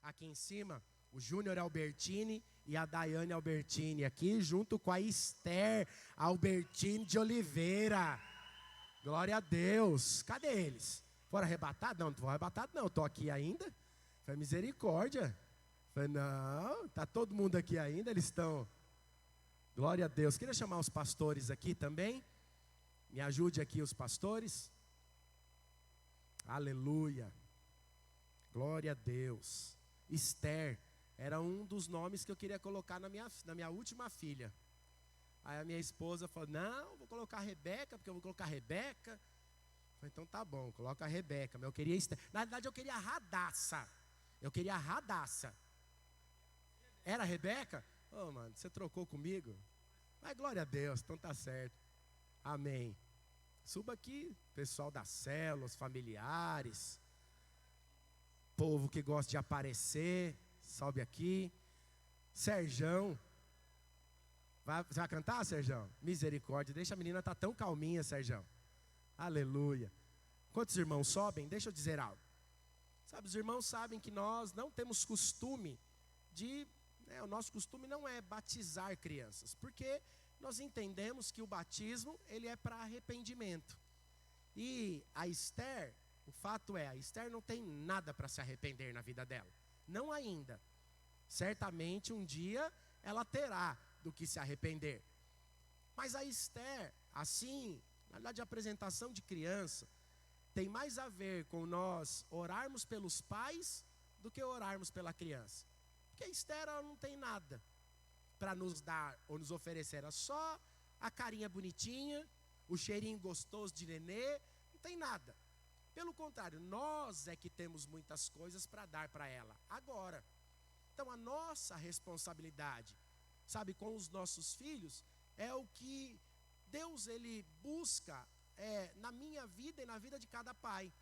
aqui em cima, o Júnior Albertini e a Daiane Albertini, aqui junto com a Esther Albertini de Oliveira. Glória a Deus. Cadê eles? Foram arrebatados? Não, não foram arrebatados não, estou aqui ainda. Foi misericórdia. Falei, não, está todo mundo aqui ainda, eles estão... Glória a Deus. Queria chamar os pastores aqui também. Me ajude aqui os pastores. Aleluia. Glória a Deus. Esther era um dos nomes que eu queria colocar na minha última filha. Aí a minha esposa falou, não, vou colocar Rebeca, porque eu vou colocar Rebeca. Eu falei, então tá bom, coloca a Rebeca. Mas eu queria Esther. Na verdade eu queria Radassa. Era Rebeca? Ô, mano, você trocou comigo? Mas glória a Deus, então tá certo. Amém. Suba aqui, pessoal das células, familiares, povo que gosta de aparecer, sobe aqui. Serjão, você vai cantar, Serjão? Misericórdia, deixa a menina estar tão calminha, Serjão. Aleluia. Quantos irmãos sobem? Deixa eu dizer algo. Sabe, os irmãos sabem que nós não temos costume de... o nosso costume não é batizar crianças, porque nós entendemos que o batismo, ele é para arrependimento. E a Esther, o fato é, a Esther não tem nada para se arrepender na vida dela. Não ainda. Certamente um dia ela terá do que se arrepender. Mas a Esther, assim, na verdade a apresentação de criança, tem mais a ver com nós orarmos pelos pais do que orarmos pela criança. Porque a Esther ela não tem nada para nos dar ou nos oferecer. Era só a carinha bonitinha, o cheirinho gostoso de nenê, não tem nada. Pelo contrário, nós é que temos muitas coisas para dar para ela agora. Então a nossa responsabilidade, sabe, com os nossos filhos, é o que Deus ele busca na minha vida e na vida de cada pai.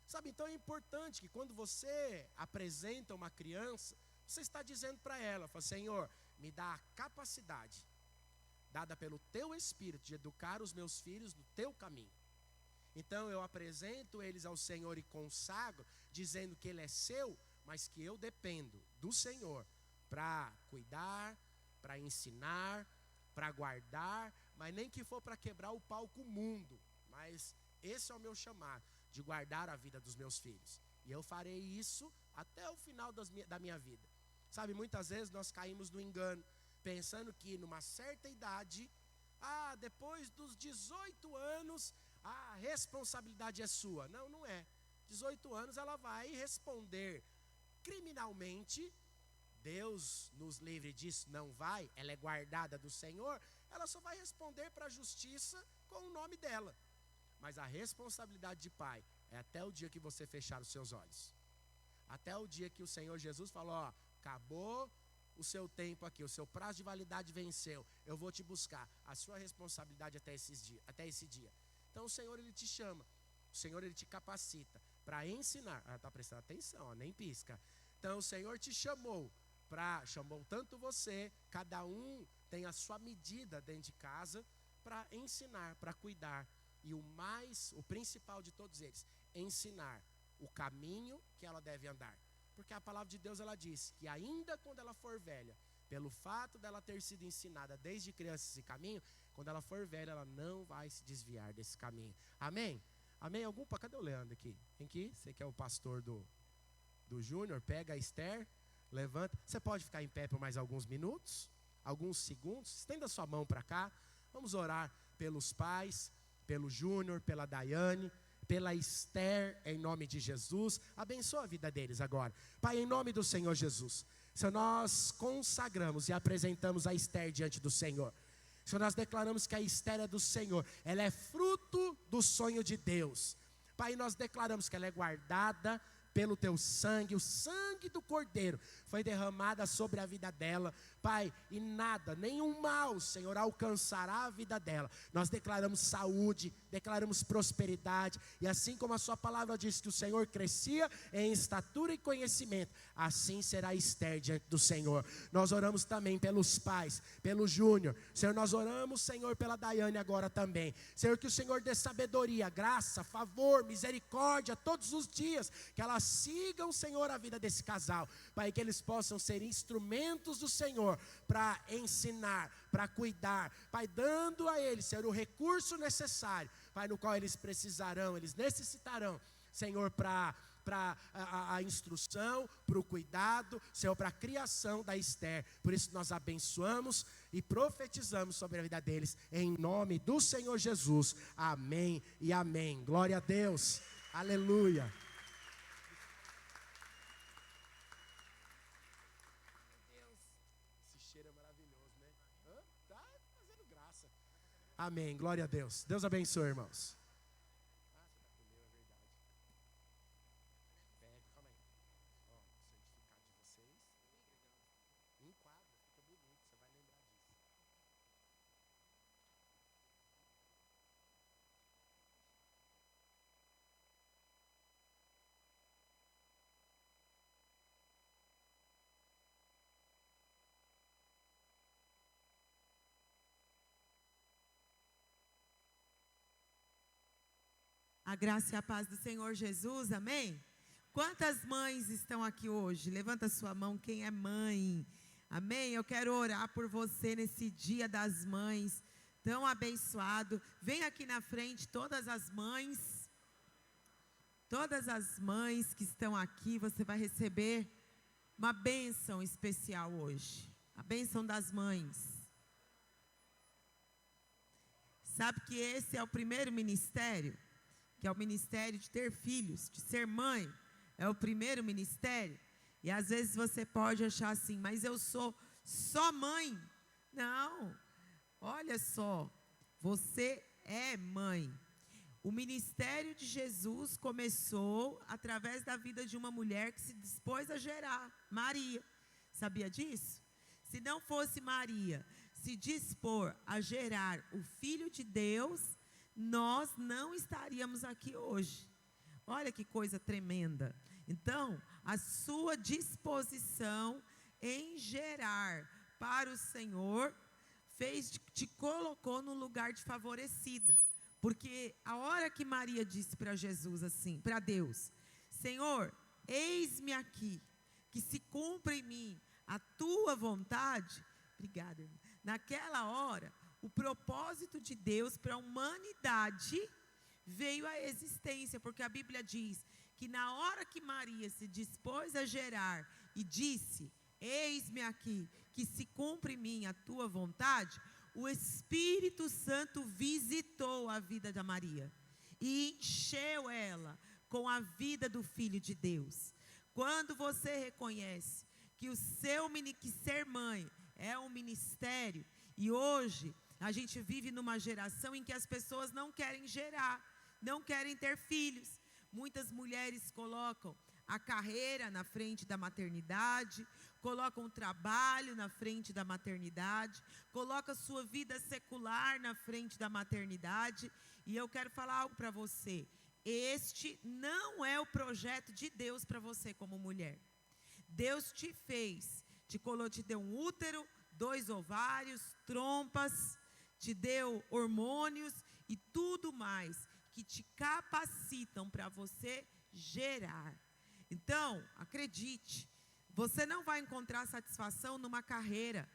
Sabe, então é importante que quando você apresenta uma criança, você está dizendo para ela, fala, Senhor, me dá a capacidade, dada pelo Teu Espírito, de educar os meus filhos no Teu caminho. Então eu apresento eles ao Senhor e consagro, dizendo que Ele é seu, mas que eu dependo do Senhor para cuidar, para ensinar, para guardar, mas nem que for para quebrar o pau com o mundo. Mas esse é o meu chamado, de guardar a vida dos meus filhos. E eu farei isso até o final da minha vida. Sabe, muitas vezes nós caímos no engano, pensando que numa certa idade, depois dos 18 anos, a responsabilidade é sua. Não, não é. 18 anos ela vai responder criminalmente. Deus nos livre disso, não vai. Ela é guardada do Senhor. Ela só vai responder para a justiça com o nome dela. Mas a responsabilidade de pai é até o dia que você fechar os seus olhos. Até o dia que o Senhor Jesus falou, acabou o seu tempo aqui, o seu prazo de validade venceu, eu vou te buscar. A sua responsabilidade até esse dia. Então o Senhor ele te chama, o Senhor ele te capacita para ensinar. Está prestando atenção, nem pisca. Então o Senhor te chamou tanto você, cada um tem a sua medida dentro de casa para ensinar, para cuidar. E o principal de todos eles, ensinar o caminho que ela deve andar. Porque a palavra de Deus ela diz que ainda quando ela for velha, pelo fato dela ter sido ensinada desde criança esse caminho, quando ela for velha ela não vai se desviar desse caminho. Amém? Amém? Cadê o Leandro aqui? Vem aqui, você que é o pastor do Júnior, pega a Esther, levanta. Você pode ficar em pé por mais alguns minutos, alguns segundos, estenda sua mão para cá. Vamos orar pelos pais, pelo Júnior, pela Daiane, pela Esther, em nome de Jesus. Abençoa a vida deles agora. Pai, em nome do Senhor Jesus, Senhor, nós consagramos e apresentamos a Esther diante do Senhor. Senhor, nós declaramos que a Esther é do Senhor, ela é fruto do sonho de Deus. Pai, nós declaramos que ela é guardada pelo Teu sangue, o sangue do Cordeiro foi derramada sobre a vida dela, Pai, e nada, nenhum mal, Senhor, alcançará a vida dela. Nós declaramos saúde, declaramos prosperidade, e assim como a Sua palavra diz que o Senhor crescia em estatura e conhecimento, assim será Esther diante do Senhor. Nós oramos também pelos pais, pelo Júnior, Senhor, nós oramos, Senhor, pela Daiane agora também, Senhor, que o Senhor dê sabedoria, graça, favor, misericórdia, todos os dias, que ela capacigam, Senhor, a vida desse casal. Pai, que eles possam ser instrumentos do Senhor para ensinar, para cuidar. Pai, dando a eles, Senhor, o recurso necessário, Pai, no qual eles precisarão, eles necessitarão, Senhor, para a instrução, para o cuidado, Senhor, para a criação da Esther. Por isso nós abençoamos e profetizamos sobre a vida deles, em nome do Senhor Jesus. Amém e amém. Glória a Deus. Aleluia. Esse cheiro é maravilhoso, né? Tá fazendo graça. Amém. Glória a Deus. Deus abençoe, irmãos. A graça e a paz do Senhor Jesus, amém? Quantas mães estão aqui hoje? Levanta sua mão, quem é mãe? Amém? Eu quero orar por você nesse dia das mães, tão abençoado. Vem aqui na frente todas as mães que estão aqui, você vai receber uma bênção especial hoje. A bênção das mães. Sabe que esse é o primeiro ministério? Que é o ministério de ter filhos, de ser mãe, é o primeiro ministério. E às vezes você pode achar assim, mas eu sou só mãe. Não, olha só, você é mãe. O ministério de Jesus começou através da vida de uma mulher que se dispôs a gerar, Maria. Sabia disso? Se não fosse Maria se dispor a gerar o Filho de Deus, nós não estaríamos aqui hoje. Olha que coisa tremenda. Então, a sua disposição em gerar para o Senhor te colocou no lugar de favorecida. Porque a hora que Maria disse para Jesus assim, para Deus, Senhor, eis-me aqui, que se cumpra em mim a tua vontade. Obrigada, irmã. Naquela hora, o propósito de Deus para a humanidade veio à existência, porque a Bíblia diz que na hora que Maria se dispôs a gerar e disse, eis-me aqui, que se cumpre em mim a tua vontade, o Espírito Santo visitou a vida da Maria e encheu ela com a vida do Filho de Deus. Quando você reconhece que que ser mãe é um ministério, e hoje a gente vive numa geração em que as pessoas não querem gerar, não querem ter filhos. Muitas mulheres colocam a carreira na frente da maternidade, colocam o trabalho na frente da maternidade, colocam a sua vida secular na frente da maternidade. E eu quero falar algo para você. Este não é o projeto de Deus para você como mulher. Deus te fez, te deu um útero, 2 ovários, trompas, te deu hormônios e tudo mais que te capacitam para você gerar. Então, acredite, você não vai encontrar satisfação numa carreira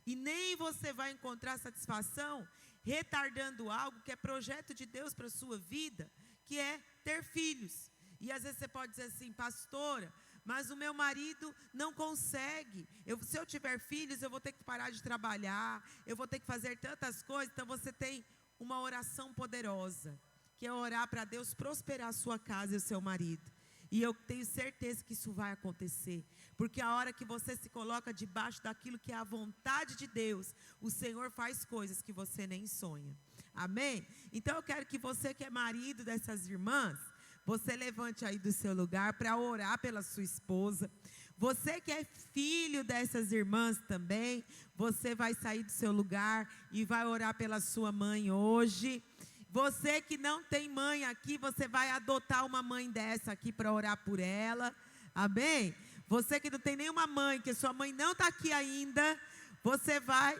e nem você vai encontrar satisfação retardando algo que é projeto de Deus para a sua vida, que é ter filhos. E às vezes você pode dizer assim, pastora, mas o meu marido não consegue. Se eu tiver filhos, eu vou ter que parar de trabalhar, eu vou ter que fazer tantas coisas. Então você tem uma oração poderosa, que é orar para Deus prosperar a sua casa e o seu marido. E eu tenho certeza que isso vai acontecer, porque a hora que você se coloca debaixo daquilo que é a vontade de Deus, o Senhor faz coisas que você nem sonha. Amém? Então eu quero que você que é marido dessas irmãs, você levante aí do seu lugar para orar pela sua esposa. Você que é filho dessas irmãs também, você vai sair do seu lugar e vai orar pela sua mãe hoje. Você que não tem mãe aqui, você vai adotar uma mãe dessa aqui para orar por ela. Amém? Você que não tem nenhuma mãe, que sua mãe não está aqui ainda, você vai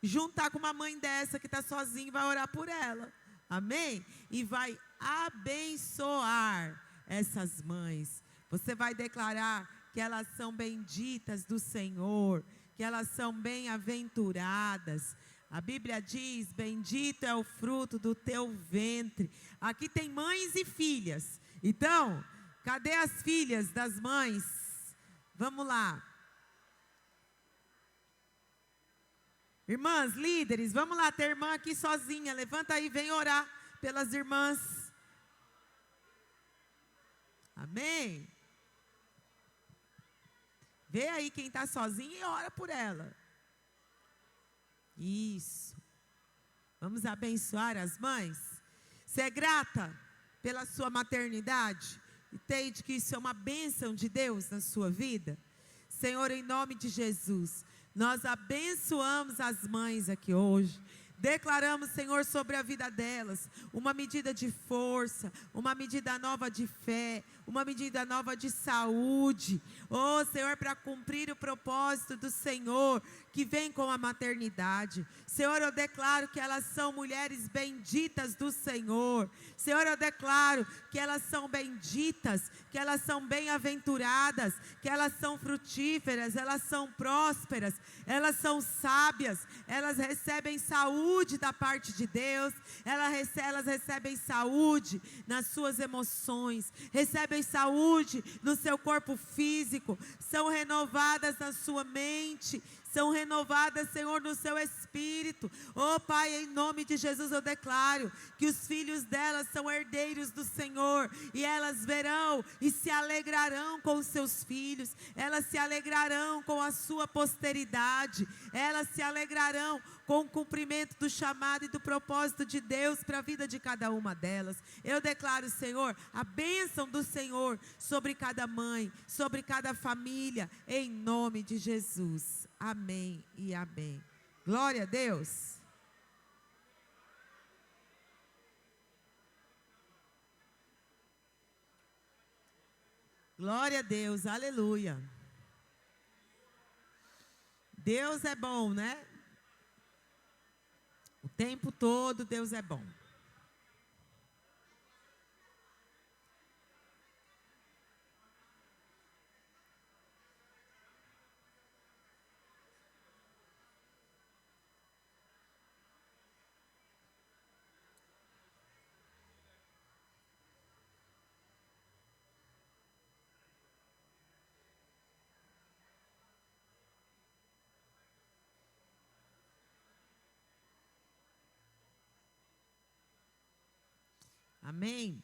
juntar com uma mãe dessa que está sozinha e vai orar por ela. Amém? E vai abençoar essas mães. Você vai declarar que elas são benditas do Senhor, que elas são bem-aventuradas. A Bíblia diz: bendito é o fruto do teu ventre. Aqui tem mães e filhas. Então, cadê as filhas das mães? Vamos lá. Irmãs, líderes, vamos lá, tem irmã aqui sozinha. Levanta aí, vem orar pelas irmãs. Amém? Vê aí quem está sozinha e ora por ela. Isso. Vamos abençoar as mães. Você é grata pela sua maternidade? Entende que isso é uma bênção de Deus na sua vida? Senhor, em nome de Jesus, nós abençoamos as mães aqui hoje. Declaramos, Senhor, sobre a vida delas, uma medida de força, uma medida nova de fé, uma medida nova de saúde. Oh, Senhor, para cumprir o propósito do Senhor, que vem com a maternidade. Senhor, eu declaro que elas são mulheres benditas do Senhor. Senhor, eu declaro que elas são benditas, que elas são bem-aventuradas, que elas são frutíferas, elas são prósperas, elas são sábias, elas recebem saúde da parte de Deus, elas recebem saúde nas suas emoções, recebem saúde no seu corpo físico, são renovadas na sua mente, são renovadas, Senhor, no seu espírito. Oh, Pai, em nome de Jesus eu declaro que os filhos delas são herdeiros do Senhor, e elas verão e se alegrarão com os seus filhos, elas se alegrarão com a sua posteridade, elas se alegrarão com o cumprimento do chamado e do propósito de Deus para a vida de cada uma delas. Eu declaro, Senhor, a bênção do Senhor sobre cada mãe, sobre cada família, em nome de Jesus. Amém e amém. Glória a Deus. Glória a Deus, aleluia. Deus é bom, né? O tempo todo Deus é bom. Amém?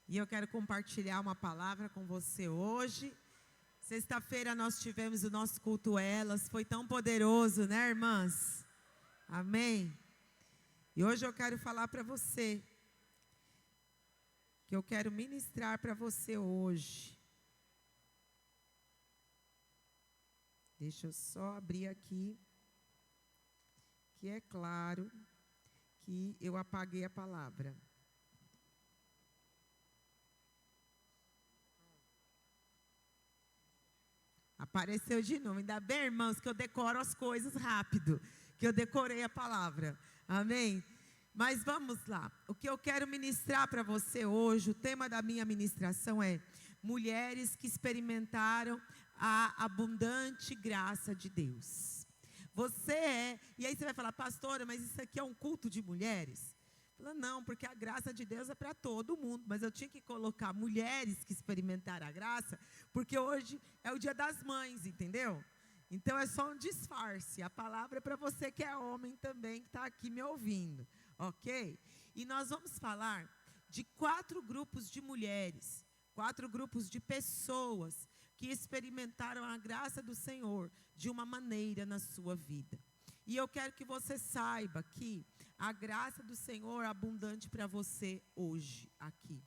E eu quero compartilhar uma palavra com você hoje. Sexta-feira nós tivemos o nosso culto Elas, foi tão poderoso, né, irmãs? Amém? E hoje eu quero falar para você, que eu quero ministrar para você hoje. Deixa eu só abrir aqui, que é claro que eu apaguei a palavra. Apareceu de novo. Ainda bem, irmãos, que eu decoro as coisas rápido, que eu decorei a palavra. Amém? Mas vamos lá. O que eu quero ministrar para você hoje, o tema da minha ministração é mulheres que experimentaram a abundante graça de Deus. Você é, e aí você vai falar, pastora, mas isso aqui é um culto de mulheres? Fala, não, porque a graça de Deus é para todo mundo, mas eu tinha que colocar mulheres que experimentaram a graça, porque hoje é o dia das mães, entendeu? Então é só um disfarce, a palavra é para você que é homem também, que está aqui me ouvindo, ok? E nós vamos falar de 4 grupos de mulheres, 4 grupos de pessoas que experimentaram a graça do Senhor de uma maneira na sua vida. E eu quero que você saiba que a graça do Senhor é abundante para você hoje, aqui.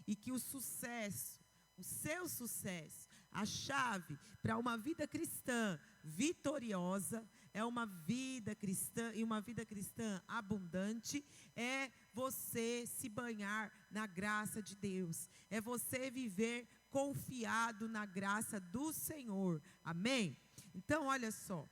E que o sucesso, o seu sucesso, a chave para uma vida cristã vitoriosa, é uma vida cristã, e uma vida cristã abundante, é você se banhar na graça de Deus. É você viver confiado na graça do Senhor. Amém? Então, olha só.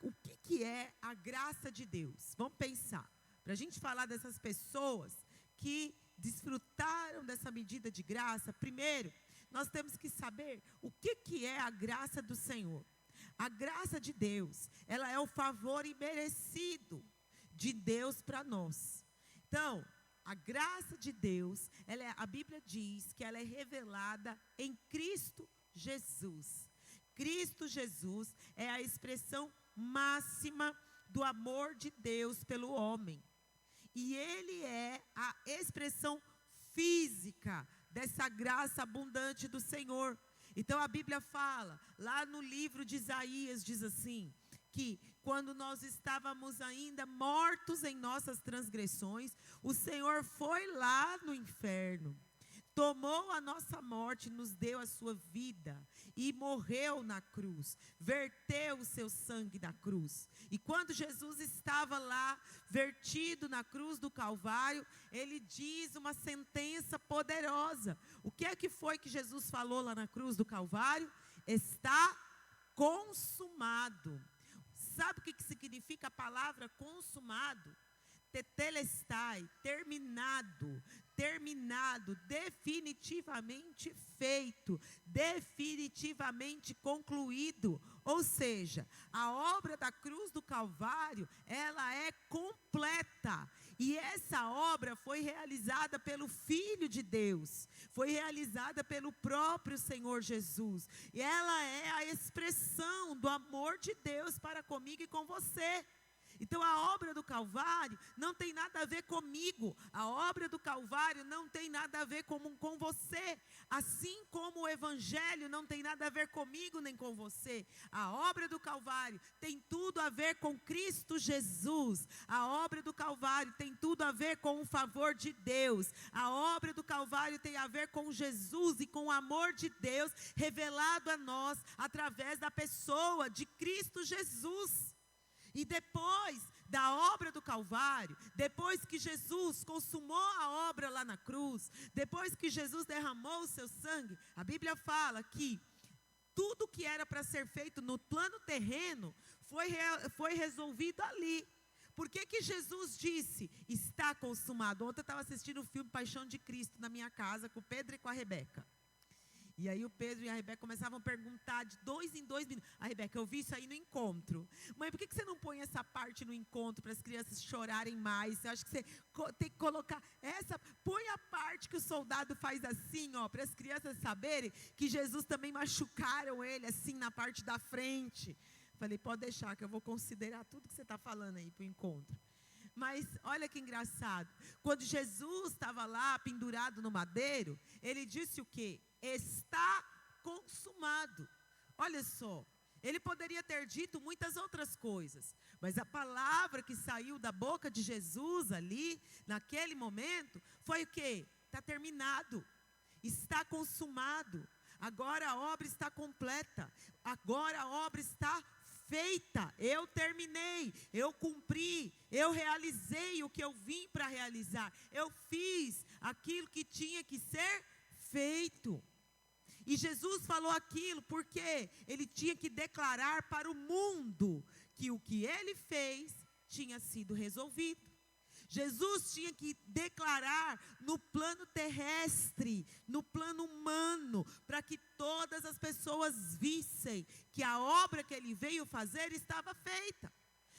O que é a graça de Deus? Vamos pensar. Para a gente falar dessas pessoas que desfrutaram dessa medida de graça, primeiro, nós temos que saber o que é a graça do Senhor. A graça de Deus, ela é o favor imerecido de Deus para nós. Então, a graça de Deus, a Bíblia diz que ela é revelada em Cristo Jesus. Cristo Jesus é a expressão máxima do amor de Deus pelo homem. E Ele é a expressão física dessa graça abundante do Senhor. Então a Bíblia fala, lá no livro de Isaías, diz assim, que quando nós estávamos ainda mortos em nossas transgressões, o Senhor foi lá no inferno, tomou a nossa morte, nos deu a sua vida e morreu na cruz, verteu o seu sangue na cruz. E quando Jesus estava lá, vertido na cruz do Calvário, ele diz uma sentença poderosa. O que é que foi que Jesus falou lá na cruz do Calvário? Está consumado. Sabe o que significa a palavra consumado? Tetelestai, terminado, definitivamente feito, definitivamente concluído. Ou seja, a obra da cruz do Calvário, ela é completa. E essa obra foi realizada pelo Filho de Deus, foi realizada pelo próprio Senhor Jesus. E ela é a expressão do amor de Deus para comigo e com você. Então a obra do Calvário não tem nada a ver comigo, a obra do Calvário não tem nada a ver com você, assim como o Evangelho não tem nada a ver comigo nem com você. A obra do Calvário tem tudo a ver com Cristo Jesus, a obra do Calvário tem tudo a ver com o favor de Deus, a obra do Calvário tem a ver com Jesus e com o amor de Deus revelado a nós através da pessoa de Cristo Jesus. E depois da obra do Calvário, depois que Jesus consumou a obra lá na cruz, depois que Jesus derramou o seu sangue, a Bíblia fala que tudo que era para ser feito no plano terreno foi resolvido ali. Por que Jesus disse, está consumado? Ontem eu estava assistindo o filme Paixão de Cristo na minha casa com o Pedro e com a Rebeca. E aí o Pedro e a Rebeca começavam a perguntar de 2 em 2 minutos. A Rebeca, eu vi isso aí no encontro. Mãe, por que você não põe essa parte no encontro para as crianças chorarem mais? Eu acho que você tem que colocar essa. Põe a parte que o soldado faz assim, ó, para as crianças saberem que Jesus também machucaram ele assim na parte da frente. Falei, pode deixar que eu vou considerar tudo que você está falando aí para o encontro. Mas olha que engraçado. Quando Jesus estava lá pendurado no madeiro, ele disse o quê? Está consumado. Olha só, ele poderia ter dito muitas outras coisas, mas a palavra que saiu da boca de Jesus ali, naquele momento, foi o quê? Está terminado, está consumado, agora a obra está completa, agora a obra está feita, eu terminei, eu cumpri, eu realizei o que eu vim para realizar, eu fiz aquilo que tinha que ser feito. E Jesus falou aquilo porque ele tinha que declarar para o mundo que o que ele fez tinha sido resolvido. Jesus tinha que declarar no plano terrestre, no plano humano, para que todas as pessoas vissem que a obra que ele veio fazer estava feita.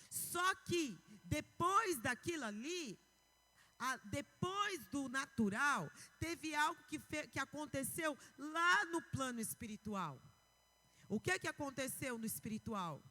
Só que depois daquilo ali, depois do natural, teve algo que aconteceu lá no plano espiritual. O que aconteceu no espiritual?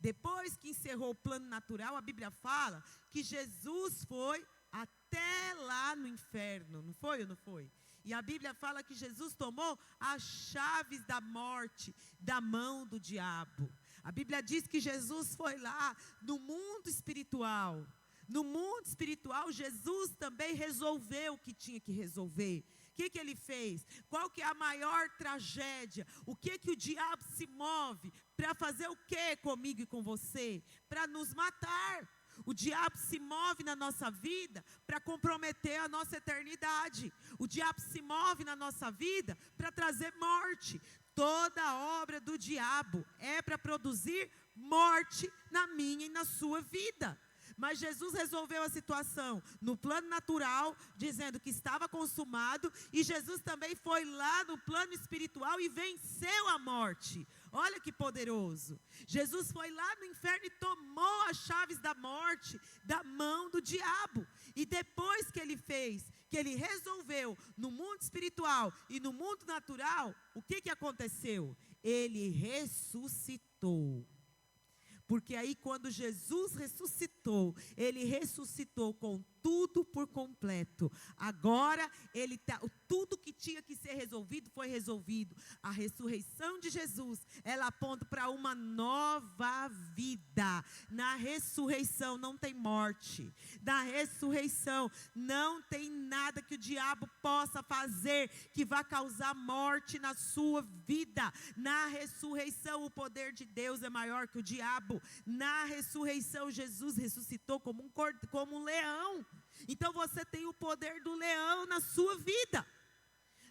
Depois que encerrou o plano natural, a Bíblia fala que Jesus foi até lá no inferno, não foi ou não foi? E a Bíblia fala que Jesus tomou as chaves da morte da mão do diabo. A Bíblia diz que Jesus foi lá no mundo espiritual. No mundo espiritual, Jesus também resolveu o que tinha que resolver. O que ele fez? Qual que é a maior tragédia? O que o diabo se move para fazer o que comigo e com você? Para nos matar. O diabo se move na nossa vida para comprometer a nossa eternidade. O diabo se move na nossa vida para trazer morte. Toda a obra do diabo é para produzir morte na minha e na sua vida. Mas Jesus resolveu a situação no plano natural, dizendo que estava consumado. E Jesus também foi lá no plano espiritual e venceu a morte. Olha que poderoso. Jesus foi lá no inferno e tomou as chaves da morte da mão do diabo. E depois que ele fez, que ele resolveu no mundo espiritual e no mundo natural, o que aconteceu? Ele ressuscitou. Porque aí quando Jesus ressuscitou, ele ressuscitou com tudo por completo. Agora, tudo que tinha que ser resolvido, foi resolvido. A ressurreição de Jesus, ela aponta para uma nova vida. Na ressurreição não tem morte. Na ressurreição não tem nada que o diabo possa fazer que vá causar morte na sua vida. Na ressurreição o poder de Deus é maior que o diabo. Na ressurreição Jesus ressuscitou como um leão. Então você tem o poder do leão na sua vida.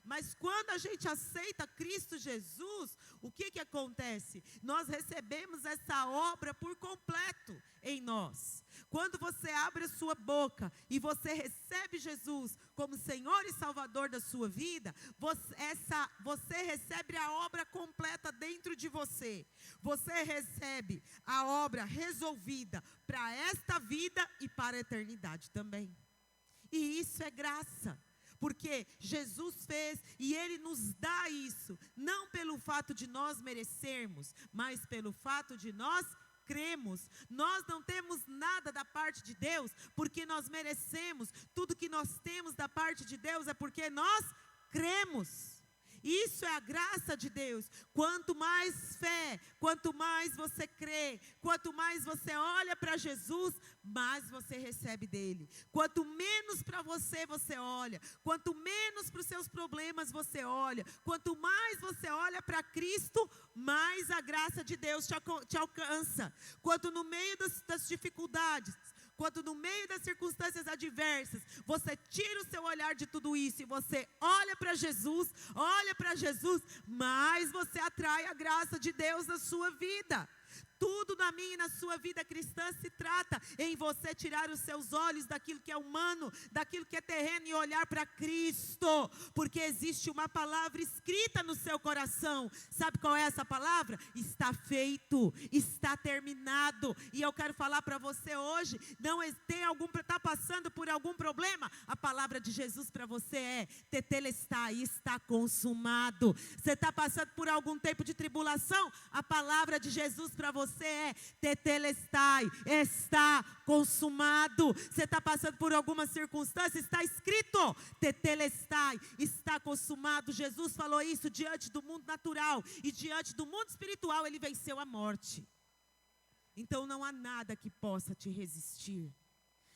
Mas quando a gente aceita Cristo Jesus, o que acontece? Nós recebemos essa obra por completo em nós. Quando você abre a sua boca e você recebe Jesus como Senhor e Salvador da sua vida, você recebe a obra completa dentro de você. Você recebe a obra resolvida para esta vida e para a eternidade também. E isso é graça. Porque Jesus fez e Ele nos dá isso, não pelo fato de nós merecermos, mas pelo fato de nós cremos. Nós não temos nada da parte de Deus porque nós merecemos. Tudo que nós temos da parte de Deus é porque nós cremos. Isso é a graça de Deus. Quanto mais fé, quanto mais você crê, quanto mais você olha para Jesus, mais você recebe dele. Quanto menos para você olha, quanto menos para os seus problemas você olha, quanto mais você olha para Cristo, mais a graça de Deus te alcança. Quanto no meio das dificuldades, quando no meio das circunstâncias adversas, você tira o seu olhar de tudo isso e você olha para Jesus, mais você atrai a graça de Deus na sua vida. Tudo na minha e na sua vida cristã se trata em você tirar os seus olhos daquilo que é humano, daquilo que é terreno e olhar para Cristo, porque existe uma palavra escrita no seu coração. Sabe qual é essa palavra? Está feito, está terminado. E eu quero falar para você hoje, está passando por algum problema? A palavra de Jesus para você é tetelestai, está consumado. Você está passando por algum tempo de tribulação? A palavra de Jesus para você é tetelestai, está consumado. Você está passando por alguma circunstância? Está escrito tetelestai, está consumado. Jesus falou isso diante do mundo natural e diante do mundo espiritual ele venceu a morte. Então não há nada que possa te resistir.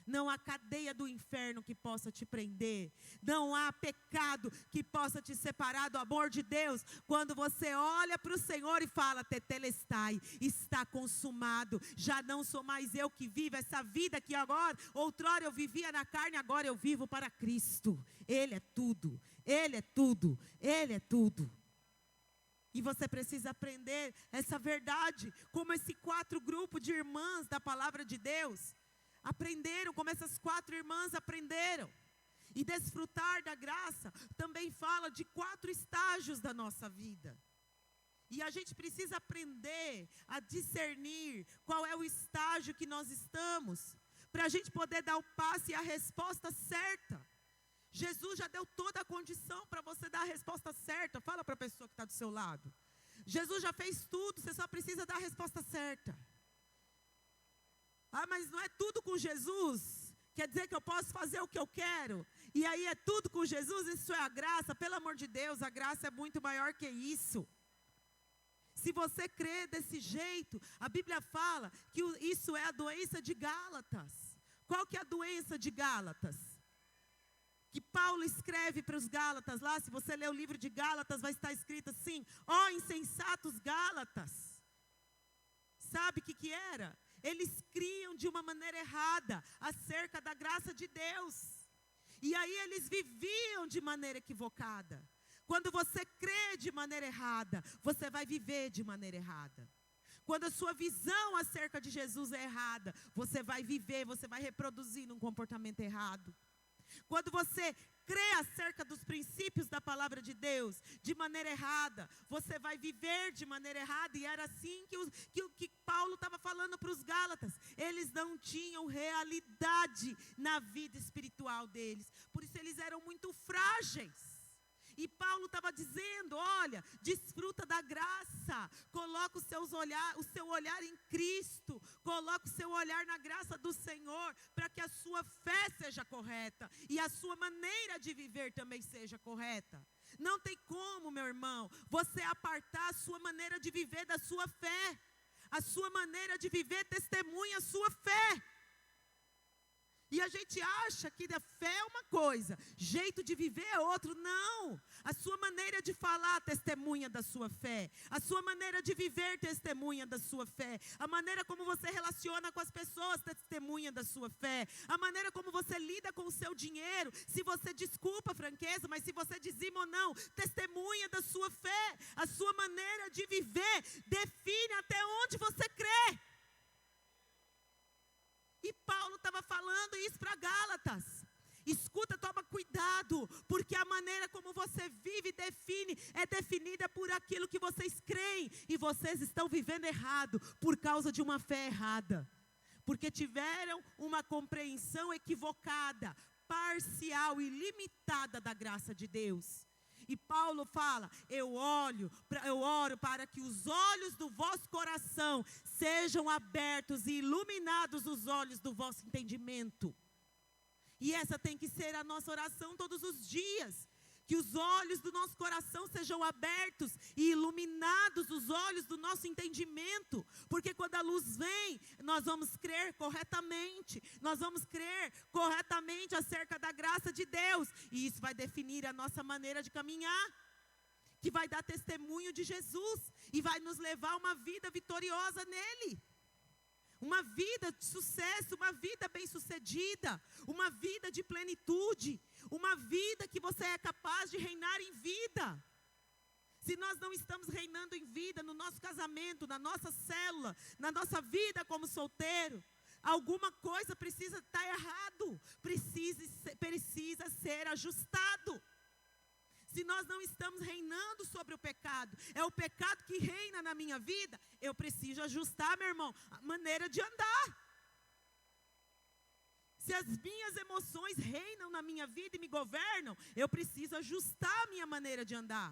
Não há cadeia do inferno que possa te prender. Não há pecado que possa te separar do amor de Deus. Quando você olha para o Senhor e fala, tetelestai, está consumado. Já não sou mais eu que vivo. Essa vida que agora, outrora eu vivia na carne, agora eu vivo para Cristo. Ele é tudo, Ele é tudo, Ele é tudo. E você precisa aprender essa verdade. Como esse 4 grupos de irmãs da palavra de Deus aprenderam, como essas 4 irmãs aprenderam. E desfrutar da graça também fala de 4 estágios da nossa vida. E a gente precisa aprender a discernir qual é o estágio que nós estamos, para a gente poder dar o passo e a resposta certa. Jesus já deu toda a condição para você dar a resposta certa. Fala para a pessoa que está do seu lado. Jesus já fez tudo, você só precisa dar a resposta certa. Ah, mas não é tudo com Jesus? Quer dizer que eu posso fazer o que eu quero? E aí é tudo com Jesus? Isso é a graça? Pelo amor de Deus, a graça é muito maior que isso. Se você crê desse jeito, a Bíblia fala que isso é a doença de Gálatas. Qual que é a doença de Gálatas? Que Paulo escreve para os Gálatas lá, se você ler o livro de Gálatas, vai estar escrito assim, ó insensatos Gálatas. Sabe o que era? Eles criam de uma maneira errada acerca da graça de Deus. E aí eles viviam de maneira equivocada. Quando você crê de maneira errada, você vai viver de maneira errada. Quando a sua visão acerca de Jesus é errada, você vai viver, você vai reproduzir um comportamento errado. Quando você crê acerca dos princípios da palavra de Deus de maneira errada, você vai viver de maneira errada. E era assim que Paulo estava falando para os Gálatas. Eles não tinham realidade na vida espiritual deles. Por isso eles eram muito frágeis. E Paulo estava dizendo, olha, desfruta da graça, coloca o seu olhar em Cristo, coloca o seu olhar na graça do Senhor, para que a sua fé seja correta e a sua maneira de viver também seja correta. Não tem como, meu irmão, você apartar a sua maneira de viver da sua fé. A sua maneira de viver testemunha a sua fé. E a gente acha que a fé é uma coisa, jeito de viver é outro. Não, a sua maneira de falar testemunha da sua fé. A sua maneira de viver testemunha da sua fé. A maneira como você relaciona com as pessoas testemunha da sua fé. A maneira como você lida com o seu dinheiro, se você desculpa a franqueza, mas se você dizima ou não, testemunha da sua fé. A sua maneira de viver define até onde você crê. E Paulo estava falando isso para Gálatas. Escuta, toma cuidado, porque a maneira como você vive é definida por aquilo que vocês creem. E vocês estão vivendo errado por causa de uma fé errada. Porque tiveram uma compreensão equivocada, parcial e limitada da graça de Deus. E Paulo fala, eu oro para que os olhos do vosso coração sejam abertos e iluminados os olhos do vosso entendimento. E essa tem que ser a nossa oração todos os dias. Que os olhos do nosso coração sejam abertos e iluminados os olhos do nosso entendimento. Porque quando a luz vem, nós vamos crer corretamente. Nós vamos crer corretamente acerca da graça de Deus. E isso vai definir a nossa maneira de caminhar. Que vai dar testemunho de Jesus. E vai nos levar a uma vida vitoriosa nele. Uma vida de sucesso, uma vida bem-sucedida, uma vida de plenitude, uma vida que você é capaz de reinar em vida. Se nós não estamos reinando em vida no nosso casamento, na nossa célula, na nossa vida como solteiro, alguma coisa precisa estar errado, precisa ser ajustado. Se nós não estamos reinando sobre o pecado, é o pecado que reina na minha vida, eu preciso ajustar, meu irmão, a maneira de andar. Se as minhas emoções reinam na minha vida e me governam, eu preciso ajustar a minha maneira de andar.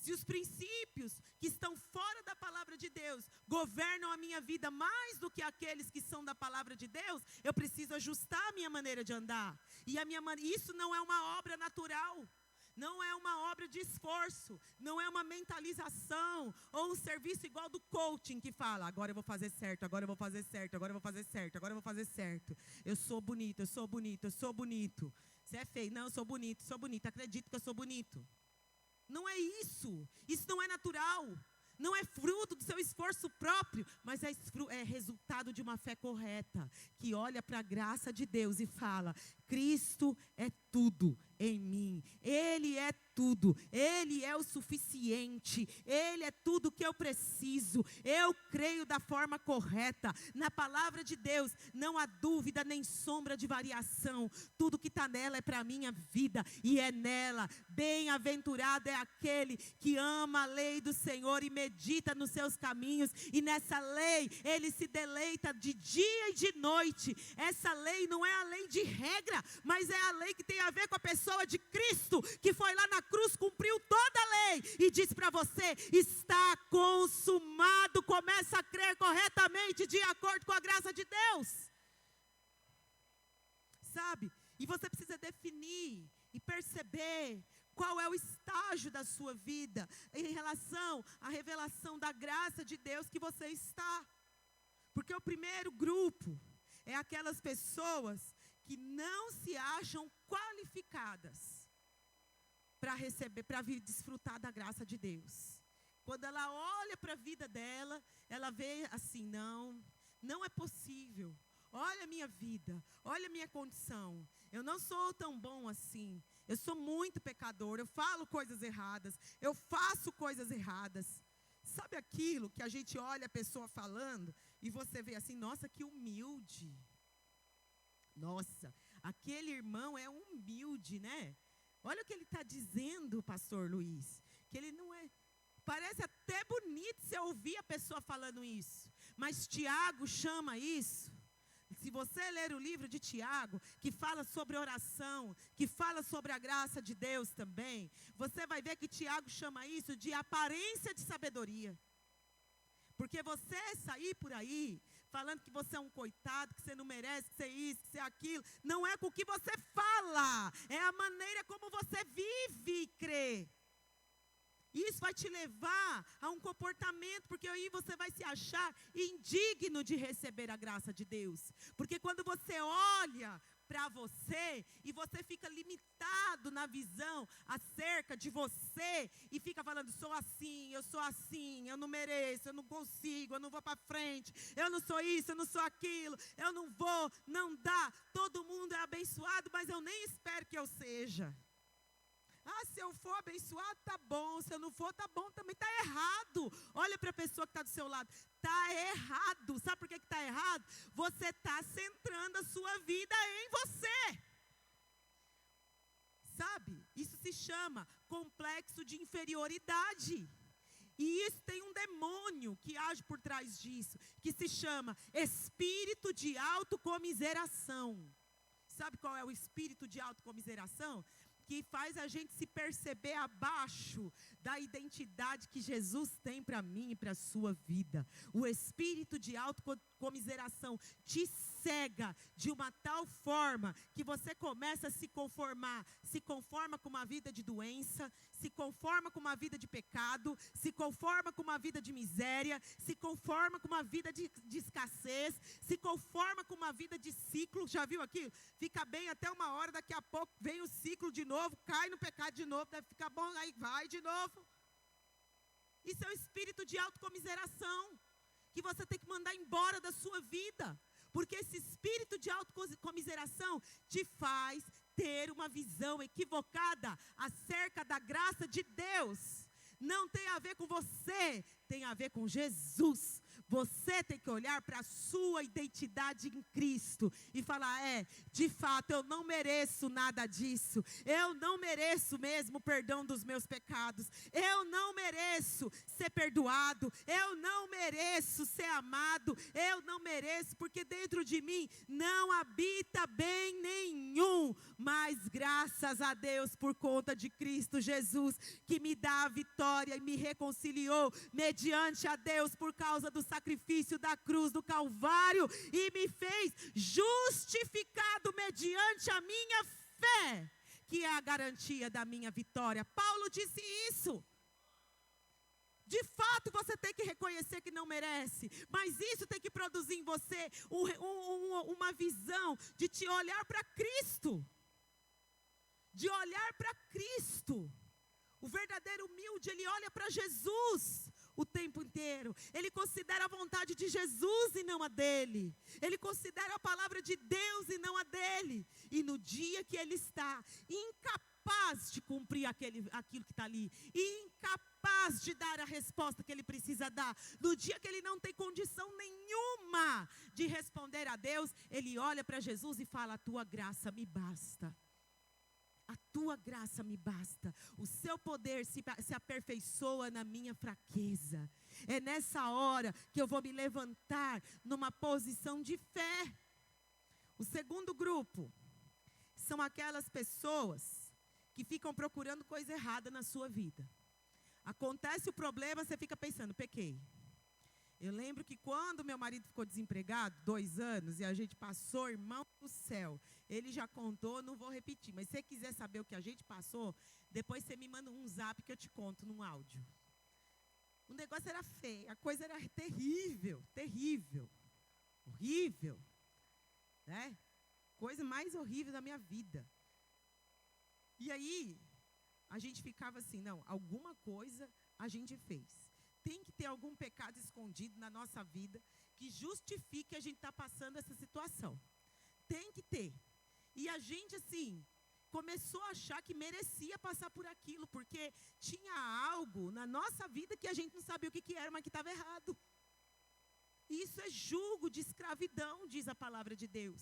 Se os princípios que estão fora da palavra de Deus governam a minha vida mais do que aqueles que são da palavra de Deus, eu preciso ajustar a minha maneira de andar. E isso não é uma obra natural, não é uma obra de esforço, não é uma mentalização ou um serviço igual do coaching que fala, agora eu vou fazer certo, agora eu vou fazer certo, agora eu vou fazer certo, agora eu vou fazer certo. Eu sou bonito, eu sou bonito, eu sou bonito. Você é feio, não, eu sou bonito, acredito que eu sou bonito. Não é isso, isso não é natural, não é fruto do seu esforço próprio, mas é resultado de uma fé correta, que olha para a graça de Deus e fala, Cristo é tudo em mim, Ele é tudo, Ele é o suficiente, Ele é tudo que eu preciso, eu creio da forma correta, na palavra de Deus não há dúvida nem sombra de variação, tudo que está nela é para a minha vida e é nela, bem-aventurado é aquele que ama a lei do Senhor e medita nos seus caminhos e nessa lei ele se deleita de dia e de noite. Essa lei não é a lei de regra, mas é a lei que tem a ver com a pessoa de Cristo, que foi lá na cruz, cumpriu toda a lei e disse para você, está consumado, começa a crer corretamente de acordo com a graça de Deus. Sabe? E você precisa definir e perceber qual é o estágio da sua vida em relação à revelação da graça de Deus que você está. Porque o primeiro grupo é aquelas pessoas que não se acham qualificadas para receber, para vir desfrutar da graça de Deus. Quando ela olha para a vida dela, ela vê assim, não é possível. Olha a minha vida, olha a minha condição. Eu não sou tão bom assim. Eu sou muito pecador, eu falo coisas erradas, eu faço coisas erradas. Sabe aquilo que a gente olha a pessoa falando e você vê assim, nossa, que humilde. Nossa, aquele irmão é humilde, né? Olha o que ele está dizendo, pastor Luiz. Que ele não é... Parece até bonito você ouvir a pessoa falando isso. Mas Tiago chama isso. Se você ler o livro de Tiago, que fala sobre oração, que fala sobre a graça de Deus também, você vai ver que Tiago chama isso de aparência de sabedoria. Porque você sair por aí, falando que você é um coitado, que você não merece, que você é isso, que você é aquilo, não é com o que você fala, é a maneira como você vive e crê. Isso vai te levar a um comportamento, porque aí você vai se achar indigno de receber a graça de Deus. Porque quando você olha para você e você fica limitado na visão acerca de você e fica falando, sou assim, eu não mereço, eu não consigo, eu não vou para frente, eu não sou isso, eu não sou aquilo, eu não vou, não dá, todo mundo é abençoado, mas eu nem espero que eu seja. Ah, se eu for abençoado, tá bom. Se eu não for, tá bom também. Tá errado. Olha para a pessoa que está do seu lado. Tá errado. Sabe por que está errado? Você está centrando a sua vida em você. Sabe? Isso se chama complexo de inferioridade. E isso tem um demônio que age por trás disso, que se chama espírito de autocomiseração. Sabe qual é o espírito de autocomiseração? Que faz a gente se perceber abaixo da identidade que Jesus tem para mim e para a sua vida. O espírito de autocomiseração te cega de uma tal forma que você começa a se conforma com uma vida de doença, se conforma com uma vida de pecado, se conforma com uma vida de miséria, se conforma com uma vida de escassez, se conforma com uma vida de ciclo. Já viu aquilo? Fica bem até uma hora, daqui a pouco vem o ciclo de novo, cai no pecado de novo, deve ficar bom, aí vai de novo. Isso é o espírito de autocomiseração, que você tem que mandar embora da sua vida. Porque esse espírito de autocomiseração te faz ter uma visão equivocada acerca da graça de Deus. Não tem a ver com você, tem a ver com Jesus. Você tem que olhar para a sua identidade em Cristo e falar, de fato, eu não mereço nada disso. Eu não mereço mesmo o perdão dos meus pecados. Eu não mereço ser perdoado. Eu não mereço ser amado. Eu não mereço, porque dentro de mim não habita bem nenhum. Mas graças a Deus, por conta de Cristo Jesus, que me dá a vitória e me reconciliou mediante a Deus por causa do sacrifício da cruz do Calvário e me fez justificado mediante a minha fé, que é a garantia da minha vitória. Paulo disse isso. De fato, você tem que reconhecer que não merece, mas isso tem que produzir em você uma visão de te olhar para Cristo. De olhar para Cristo. O verdadeiro humilde, ele olha para Jesus o tempo inteiro. Ele considera a vontade de Jesus e não a dele. Ele considera a palavra de Deus e não a dele. E no dia que ele está incapaz de cumprir aquilo que está ali, incapaz de dar a resposta que ele precisa dar, no dia que ele não tem condição nenhuma de responder a Deus, ele olha para Jesus e fala, a tua graça me basta. A tua graça me basta. O seu poder se aperfeiçoa na minha fraqueza. É nessa hora que eu vou me levantar numa posição de fé. O segundo grupo são aquelas pessoas que ficam procurando coisa errada na sua vida. Acontece o problema, você fica pensando, pequei. Eu lembro que quando meu marido ficou desempregado, 2 anos, e a gente passou, irmão do céu, ele já contou, não vou repetir, mas se você quiser saber o que a gente passou, depois você me manda um zap que eu te conto num áudio. O negócio era feio, a coisa era terrível, terrível, horrível, né? Coisa mais horrível da minha vida. E aí, a gente ficava assim, não, alguma coisa a gente fez. Tem que ter algum pecado escondido na nossa vida que justifique que a gente está passando essa situação. Tem que ter. E a gente, assim, começou a achar que merecia passar por aquilo, porque tinha algo na nossa vida que a gente não sabia o que era, mas que estava errado. Isso é jugo de escravidão, diz a palavra de Deus.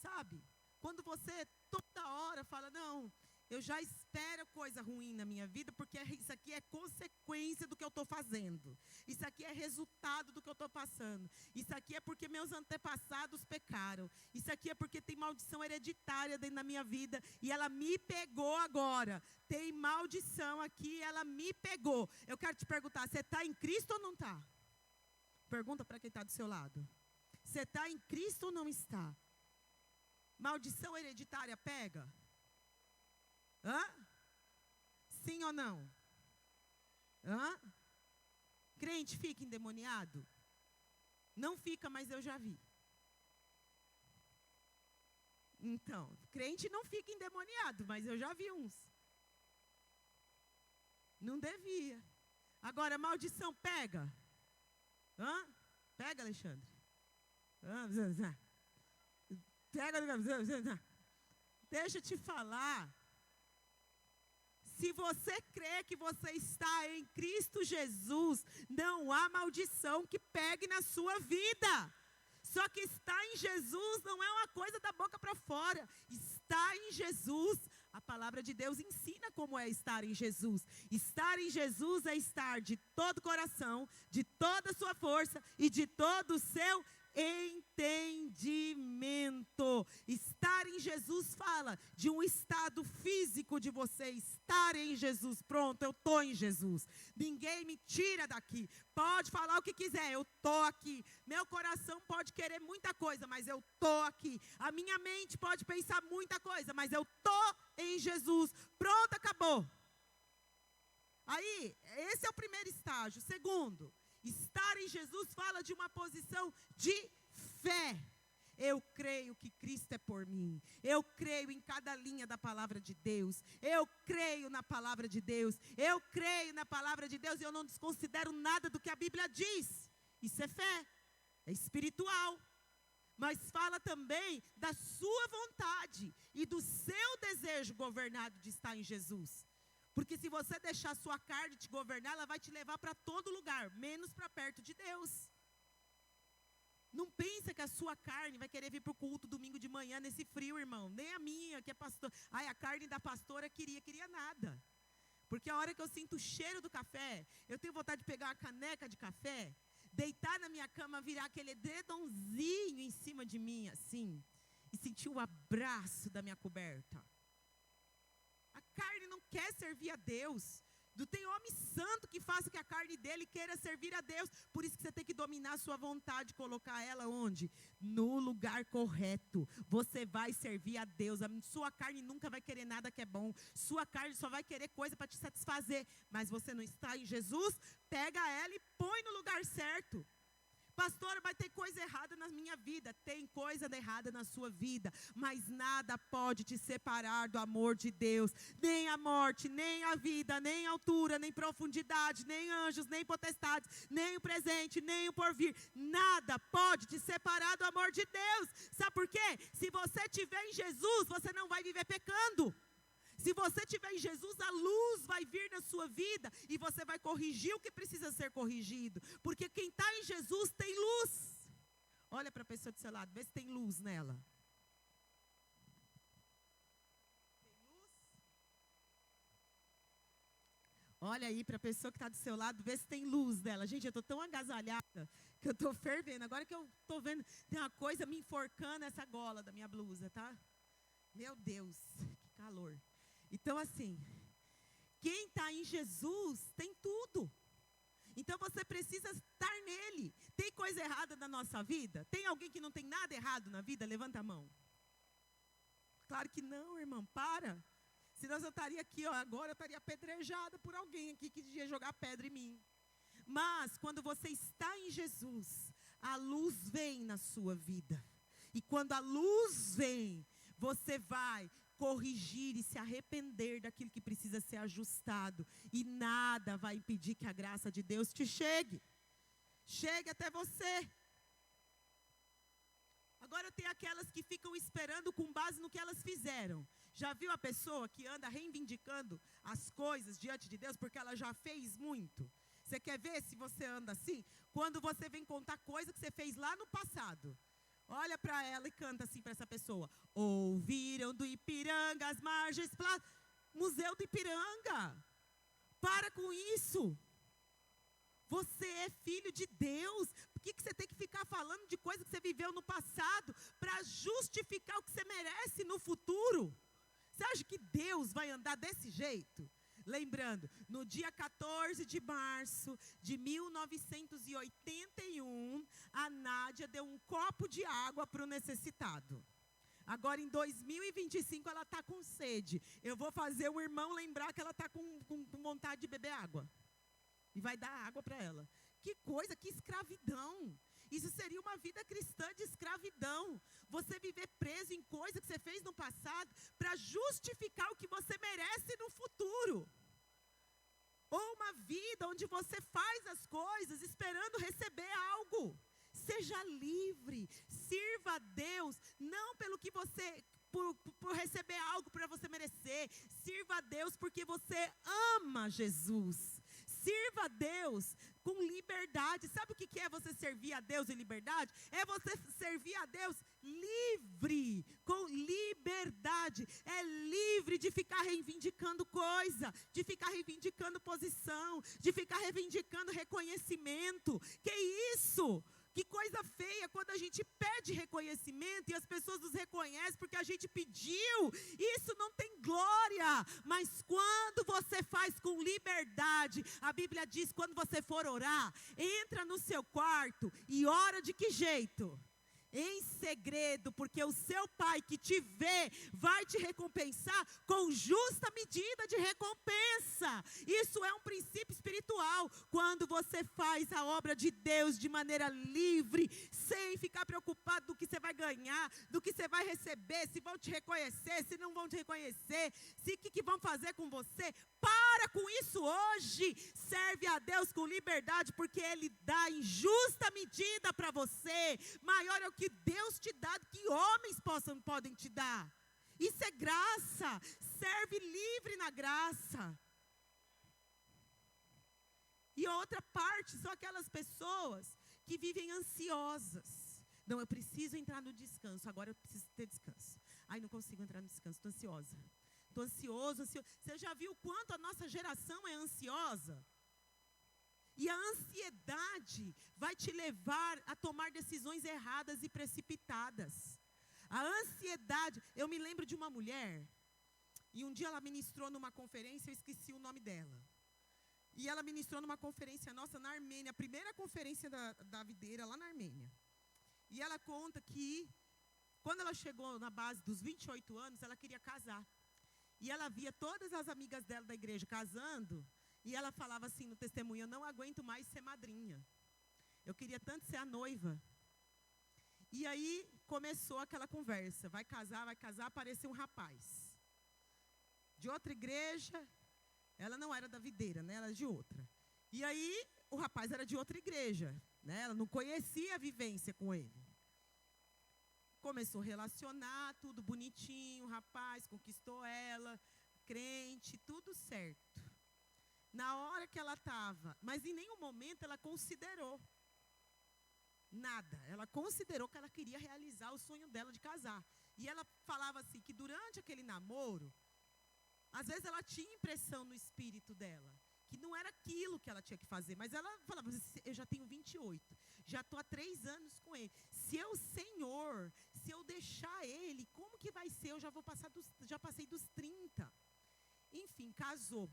Sabe? Quando você toda hora fala, não, eu já espero coisa ruim na minha vida, porque isso aqui é consequência do que eu estou fazendo. Isso aqui é resultado do que eu estou passando. Isso aqui é porque meus antepassados pecaram. Isso aqui é porque tem maldição hereditária dentro da minha vida e ela me pegou agora. Tem maldição aqui, ela me pegou. Eu quero te perguntar, você está em Cristo ou não está? Pergunta para quem está do seu lado. Você está em Cristo ou não está? Maldição hereditária pega? Hã? Sim ou não? Hã? Crente fica endemoniado? Não fica, mas eu já vi. Então, crente não fica endemoniado, mas eu já vi uns. Não devia. Agora, maldição pega? Hã? Pega, Alexandre. Pega. Deixa eu te falar. Se você crê que você está em Cristo Jesus, não há maldição que pegue na sua vida. Só que estar em Jesus não é uma coisa da boca para fora. Estar em Jesus, a palavra de Deus ensina como é estar em Jesus. Estar em Jesus é estar de todo o coração, de toda a sua força e de todo o seu entendimento. Estar em Jesus fala de um estado físico de você estar em Jesus. Pronto, eu estou em Jesus. Ninguém me tira daqui. Pode falar o que quiser, eu estou aqui. Meu coração pode querer muita coisa, mas eu estou aqui. A minha mente pode pensar muita coisa, mas eu estou em Jesus. Pronto, acabou. Aí, esse é o primeiro estágio. Segundo, estar em Jesus fala de uma posição de fé. Eu creio que Cristo é por mim. Eu creio em cada linha da palavra de Deus. Eu creio na palavra de Deus. Eu creio na palavra de Deus e eu não desconsidero nada do que a Bíblia diz. Isso é fé. É espiritual. Mas fala também da sua vontade e do seu desejo governado de estar em Jesus. Porque se você deixar a sua carne te governar, ela vai te levar para todo lugar, menos para perto de Deus. Não pensa que a sua carne vai querer vir para o culto domingo de manhã nesse frio, irmão. Nem a minha, que é pastor. Ai, a carne da pastora queria nada. Porque a hora que eu sinto o cheiro do café, eu tenho vontade de pegar uma caneca de café, deitar na minha cama, virar aquele dedãozinho em cima de mim, assim, e sentir o abraço da minha coberta. A carne não quer servir a Deus. Não tem homem santo que faça que a carne dele queira servir a Deus. Por isso que você tem que dominar a sua vontade, colocar ela onde? No lugar correto. Você vai servir a Deus. A sua carne nunca vai querer nada que é bom. Sua carne só vai querer coisa para te satisfazer. Mas você não está em Jesus, pega ela e põe no lugar certo. Pastora, vai ter coisa errada na minha vida. Tem coisa errada na sua vida. Mas nada pode te separar do amor de Deus. Nem a morte, nem a vida, nem a altura, nem profundidade, nem anjos, nem potestades, nem o presente, nem o porvir. Nada pode te separar do amor de Deus. Sabe por quê? Se você estiver em Jesus, você não vai viver pecando. Se você estiver em Jesus, a luz vai vir na sua vida e você vai corrigir o que precisa ser corrigido. Porque quem está em Jesus tem luz. Olha para a pessoa do seu lado, vê se tem luz nela. Tem luz? Olha aí para a pessoa que está do seu lado, vê se tem luz nela. Gente, eu estou tão agasalhada que eu estou fervendo. Agora que eu estou vendo, tem uma coisa me enforcando essa gola da minha blusa, tá? Meu Deus, que calor. Então, assim, quem está em Jesus tem tudo. Então, você precisa estar nele. Tem coisa errada na nossa vida? Tem alguém que não tem nada errado na vida? Levanta a mão. Claro que não, irmão, para. Senão eu estaria aqui, ó, agora eu estaria apedrejada por alguém aqui que ia jogar pedra em mim. Mas, quando você está em Jesus, a luz vem na sua vida. E quando a luz vem, você vai corrigir e se arrepender daquilo que precisa ser ajustado. E nada vai impedir que a graça de Deus te chegue. Chegue até você. Agora tem aquelas que ficam esperando com base no que elas fizeram. Já viu a pessoa que anda reivindicando as coisas diante de Deus porque ela já fez muito? Você quer ver se você anda assim? Quando você vem contar coisa que você fez lá no passado. Olha para ela e canta assim para essa pessoa. Ouviram do Ipiranga as margens, Museu do Ipiranga. Para com isso. Você é filho de Deus. Por que você tem que ficar falando de coisa que você viveu no passado para justificar o que você merece no futuro? Você acha que Deus vai andar desse jeito? Lembrando, no dia 14 de março de 1981, a Nádia deu um copo de água para o necessitado. Agora, em 2025, ela está com sede. Eu vou fazer o irmão lembrar que ela está com vontade de beber água. E vai dar água para ela. Que coisa, que escravidão. Isso seria uma vida cristã de escravidão. Você viver preso em coisa que você fez no passado para justificar o que você merece no futuro. Ou uma vida onde você faz as coisas esperando receber algo. Seja livre, sirva a Deus, não pelo que você, por receber algo para você merecer. Sirva a Deus porque você ama Jesus. Sirva a Deus com liberdade. Sabe o que é você servir a Deus em liberdade? É você servir a Deus livre, com liberdade. É livre de ficar reivindicando coisa, de ficar reivindicando posição, de ficar reivindicando reconhecimento. Que isso? Que coisa feia quando a gente pede reconhecimento e as pessoas nos reconhecem porque a gente pediu. Isso não tem glória. Mas quando você faz com liberdade, a Bíblia diz, quando você for orar, entra no seu quarto e ora de que jeito? Em segredo, porque o seu pai que te vê vai te recompensar com justa medida de recompensa. Isso é um princípio espiritual. Quando você faz a obra de Deus de maneira livre, sem ficar preocupado do que você vai ganhar, do que você vai receber, se vão te reconhecer, se não vão te reconhecer, se o que vão fazer com você. Para com isso hoje. Serve a Deus com liberdade, porque Ele dá em justa medida para você. Maior é o que Deus te dá do que homens podem te dar. Isso é graça. Serve livre na graça. E a outra parte são aquelas pessoas que vivem ansiosas. Não, eu preciso entrar no descanso. Agora eu preciso ter descanso. Ai, não consigo entrar no descanso, estou ansiosa. Estou ansioso. Você já viu quanto a nossa geração é ansiosa? E a ansiedade vai te levar a tomar decisões erradas e precipitadas. A ansiedade, eu me lembro de uma mulher, e um dia ela ministrou numa conferência, eu esqueci o nome dela. E ela ministrou numa conferência nossa na Armênia, a primeira conferência da videira lá na Armênia. E ela conta que, quando ela chegou na base dos 28 anos, ela queria casar. E ela via todas as amigas dela da igreja casando, e ela falava assim no testemunho, eu não aguento mais ser madrinha. Eu queria tanto ser a noiva. E aí começou aquela conversa, vai casar, apareceu um rapaz. De outra igreja, ela não era da videira, né? Ela era de outra. E aí o rapaz era de outra igreja, né? Ela não conhecia a vivência com ele. Começou a relacionar, tudo bonitinho, o rapaz conquistou ela, crente, tudo certo. Na hora que ela estava, mas em nenhum momento ela considerou nada. Ela considerou que ela queria realizar o sonho dela de casar. E ela falava assim, que durante aquele namoro, às vezes ela tinha impressão no espírito dela, que não era aquilo que ela tinha que fazer. Mas ela falava, eu já tenho 28, já estou há 3 anos com ele. Se eu deixar ele, como que vai ser? Eu já passei dos 30. Enfim, casou.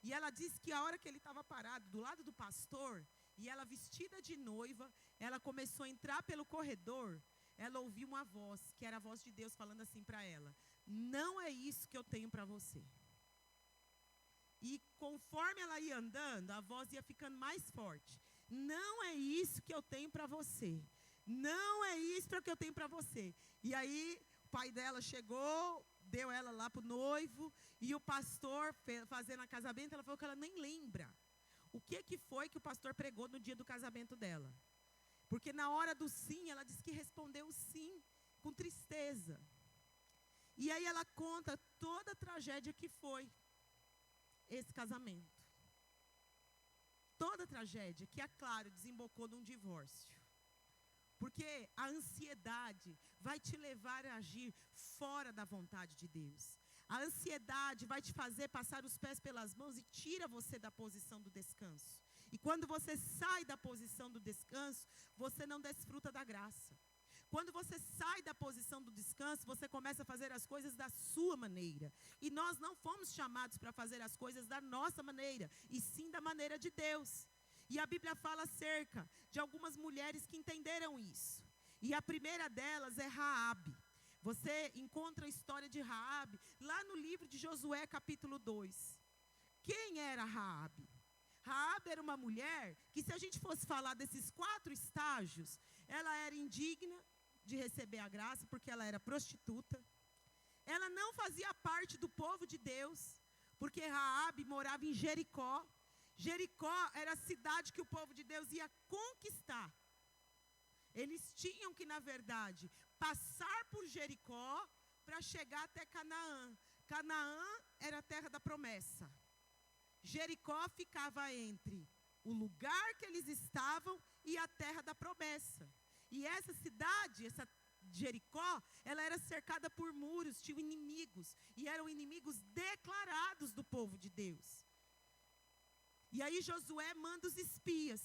E ela disse que a hora que ele estava parado do lado do pastor, e ela vestida de noiva, ela começou a entrar pelo corredor, ela ouviu uma voz, que era a voz de Deus falando assim para ela, não é isso que eu tenho para você. E conforme ela ia andando, a voz ia ficando mais forte. Não é isso que eu tenho para você. Não é isso que eu tenho para você. E aí, o pai dela chegou, deu ela lá para o noivo, e o pastor, fazendo a casamento, ela falou que ela nem lembra o que foi que o pastor pregou no dia do casamento dela. Porque na hora do sim, ela disse que respondeu sim, com tristeza. E aí ela conta toda a tragédia que foi esse casamento. Toda a tragédia que, é claro, desembocou num divórcio. Porque a ansiedade vai te levar a agir fora da vontade de Deus. A ansiedade vai te fazer passar os pés pelas mãos e tira você da posição do descanso. E quando você sai da posição do descanso, você não desfruta da graça. Quando você sai da posição do descanso, você começa a fazer as coisas da sua maneira. E nós não fomos chamados para fazer as coisas da nossa maneira, e sim da maneira de Deus. E a Bíblia fala acerca de algumas mulheres que entenderam isso. E a primeira delas é Raabe. Você encontra a história de Raabe lá no livro de Josué, capítulo 2. Quem era Raabe? Raabe era uma mulher que, se a gente fosse falar desses 4 estágios, ela era indigna de receber a graça, porque ela era prostituta. Ela não fazia parte do povo de Deus, porque Raabe morava em Jericó. Jericó era a cidade que o povo de Deus ia conquistar. Eles tinham que, na verdade, passar por Jericó para chegar até Canaã. Canaã era a terra da promessa. Jericó ficava entre o lugar que eles estavam e a terra da promessa. E essa cidade, essa Jericó, ela era cercada por muros, tinham inimigos, e eram inimigos declarados do povo de Deus. E aí Josué manda os espias.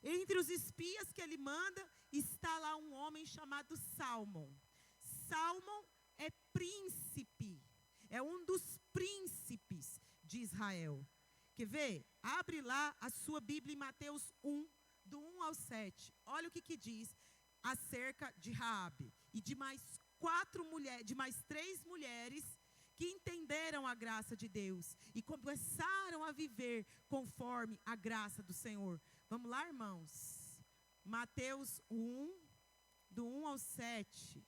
Entre os espias que ele manda, está lá um homem chamado Salmão. Salmão é príncipe, é um dos príncipes de Israel. Quer ver? Abre lá a sua Bíblia em Mateus 1, do 1 ao 7. Olha o que diz acerca de Raabe e de mais 3 mulheres que entenderam a graça de Deus e começaram a viver conforme a graça do Senhor. Vamos lá, irmãos? Mateus 1, do 1 ao 7.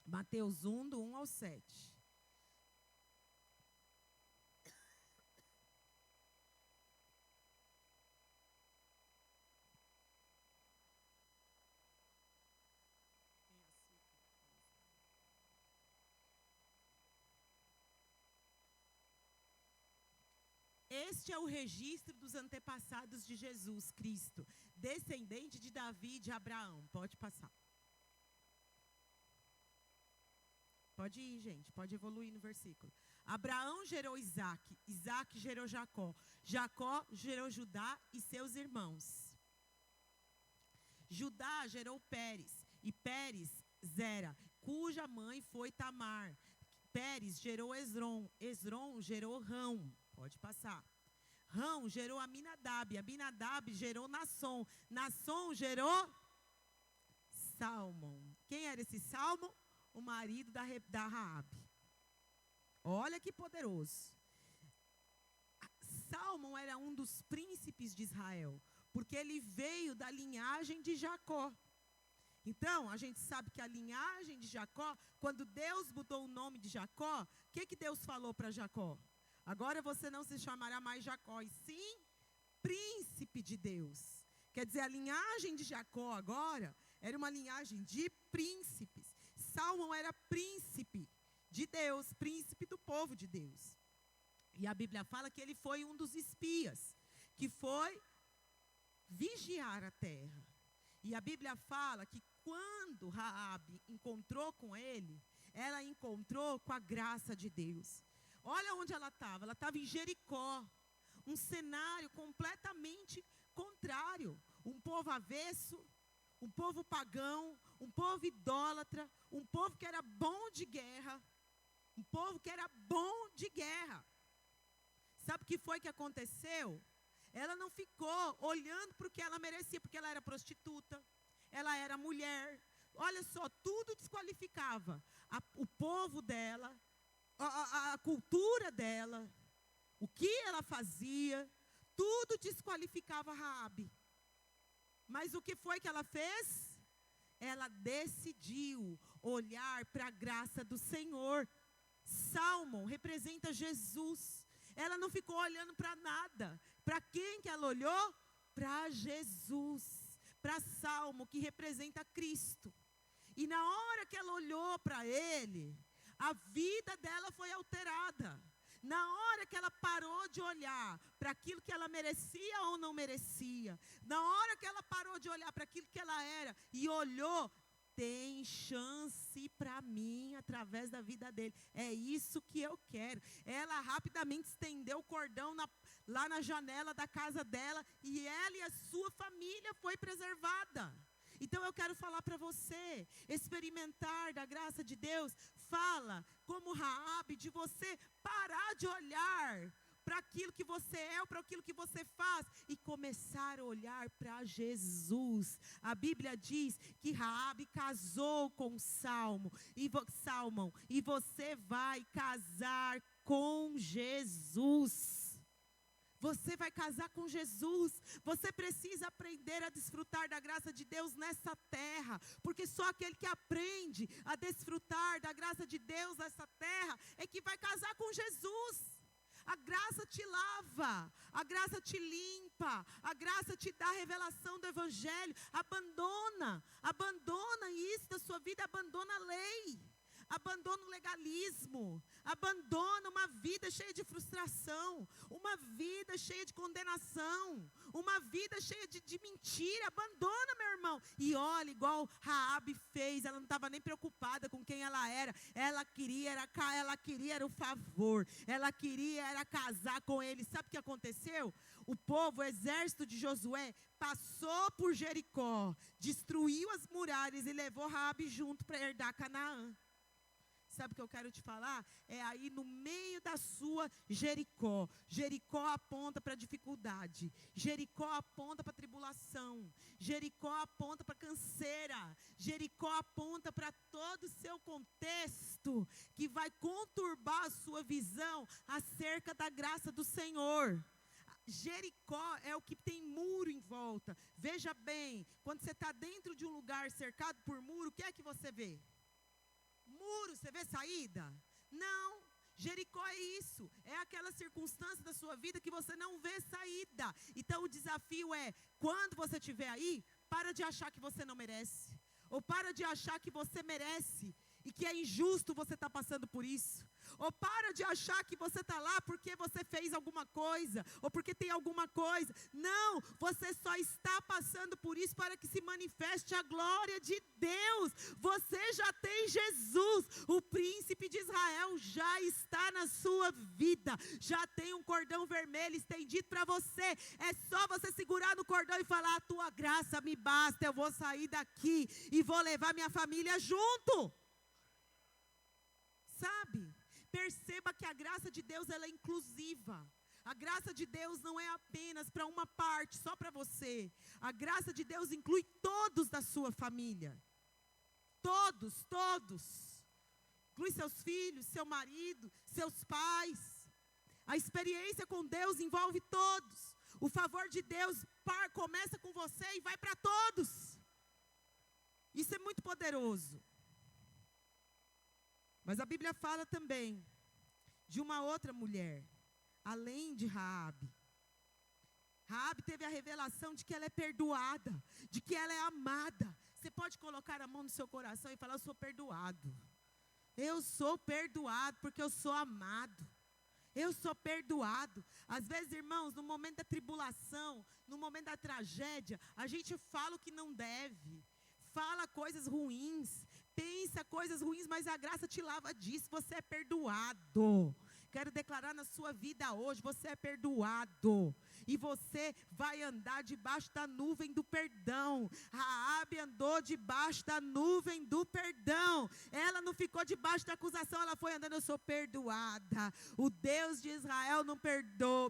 Mateus 1, do 1 ao 7. Este é o registro dos antepassados de Jesus Cristo, descendente de Davi e de Abraão. Pode passar. Pode ir, gente, pode evoluir no versículo. Abraão gerou Isaque, Isaque gerou Jacó, Jacó gerou Judá e seus irmãos. Judá gerou Pérez, e Pérez Zera, cuja mãe foi Tamar. Pérez gerou Esrom, Esrom gerou Rão. Pode passar. Rão gerou Aminadab, Aminadab gerou Nasson, Nasson gerou Salmão. Quem era esse Salmão? O marido da Raabe. Olha que poderoso. Salmão era um dos príncipes de Israel, porque ele veio da linhagem de Jacó. Então, a gente sabe que a linhagem de Jacó, quando Deus mudou o nome de Jacó, o que Deus falou para Jacó? Agora você não se chamará mais Jacó, e sim príncipe de Deus. Quer dizer, a linhagem de Jacó agora era uma linhagem de príncipes. Salmão era príncipe de Deus, príncipe do povo de Deus. E a Bíblia fala que ele foi um dos espias, que foi vigiar a terra. E a Bíblia fala que quando Raabe encontrou com ele, ela encontrou com a graça de Deus. Olha onde ela estava em Jericó, um cenário completamente contrário, um povo avesso, um povo pagão, um povo idólatra, um povo que era bom de guerra, um povo que era bom de guerra. Sabe o que foi que aconteceu? Ela não ficou olhando para o que ela merecia, porque ela era prostituta, ela era mulher. Olha só, tudo desqualificava o povo dela, a cultura dela, o que ela fazia, tudo desqualificava Raabe. Mas o que foi que ela fez? Ela decidiu olhar para a graça do Senhor. Salmão representa Jesus. Ela não ficou olhando para nada. Para quem que ela olhou? Para Jesus. Para Salmo, que representa Cristo. E na hora que ela olhou para ele, a vida dela foi alterada. Na hora que ela parou de olhar para aquilo que ela merecia ou não merecia, na hora que ela parou de olhar para aquilo que ela era e olhou, tem chance para mim através da vida dele. É isso que eu quero. Ela rapidamente estendeu o cordão lá na janela da casa dela e ela e a sua família foi preservada. Então eu quero falar para você, experimentar da graça de Deus, fala como Raabe de você parar de olhar para aquilo que você é ou para aquilo que você faz e começar a olhar para Jesus. A Bíblia diz que Raabe casou com Salmão e você vai casar com Jesus. Você vai casar com Jesus. Você precisa aprender a desfrutar da graça de Deus nessa terra. Porque só aquele que aprende a desfrutar da graça de Deus nessa terra é que vai casar com Jesus. A graça te lava, a graça te limpa, a graça te dá a revelação do Evangelho. Abandona isso da sua vida, abandona a lei. Abandona o legalismo, abandona uma vida cheia de frustração, uma vida cheia de condenação, uma vida cheia de mentira. Abandona, meu irmão, e olha, igual Raabe fez. Ela não estava nem preocupada com quem ela era. Ela queria era o favor, ela queria era casar com ele. Sabe o que aconteceu? O povo, o exército de Josué, passou por Jericó, destruiu as muralhas e levou Raabe junto para herdar Canaã. Sabe o que eu quero te falar? É aí no meio da sua Jericó. Jericó aponta para a dificuldade. Jericó aponta para a tribulação. Jericó aponta para a canseira. Jericó aponta para todo o seu contexto que vai conturbar a sua visão acerca da graça do Senhor. Jericó é o que tem muro em volta. Veja bem, quando você está dentro de um lugar cercado por muro, o que é que você vê? Muro, você vê saída? Não, Jericó é isso, é aquela circunstância da sua vida que você não vê saída. Então o desafio é, quando você estiver aí, para de achar que você não merece, ou para de achar que você merece, e que é injusto você estar passando por isso. Ou para de achar que você está lá porque você fez alguma coisa, ou porque tem alguma coisa. Não, você só está passando por isso para que se manifeste a glória de Deus. Você já tem Jesus, o príncipe de Israel já está na sua vida. Já tem um cordão vermelho estendido para você. É só você segurar no cordão e falar, a tua graça me basta, eu vou sair daqui e vou levar minha família junto. Sabe? Perceba que a graça de Deus ela é inclusiva. A graça de Deus não é apenas para uma parte, só para você. A graça de Deus inclui todos da sua família. Todos. Inclui seus filhos, seu marido, seus pais. A experiência com Deus envolve todos. O favor de Deus começa com você e vai para todos. Isso é muito poderoso. Mas a Bíblia fala também de uma outra mulher, além de Raabe. Raabe teve a revelação de que ela é perdoada, de que ela é amada. Você pode colocar a mão no seu coração e falar, eu sou perdoado. Eu sou perdoado porque eu sou amado. Eu sou perdoado. Às vezes, irmãos, no momento da tribulação, no momento da tragédia, a gente fala o que não deve. Fala coisas ruins. Pensa coisas ruins, mas a graça te lava disso. Você é perdoado. Quero declarar na sua vida hoje, você é perdoado. E você vai andar debaixo da nuvem do perdão. Raabe andou debaixo da nuvem do perdão. Ela não ficou debaixo da acusação, ela foi andando, eu sou perdoada. O Deus de Israel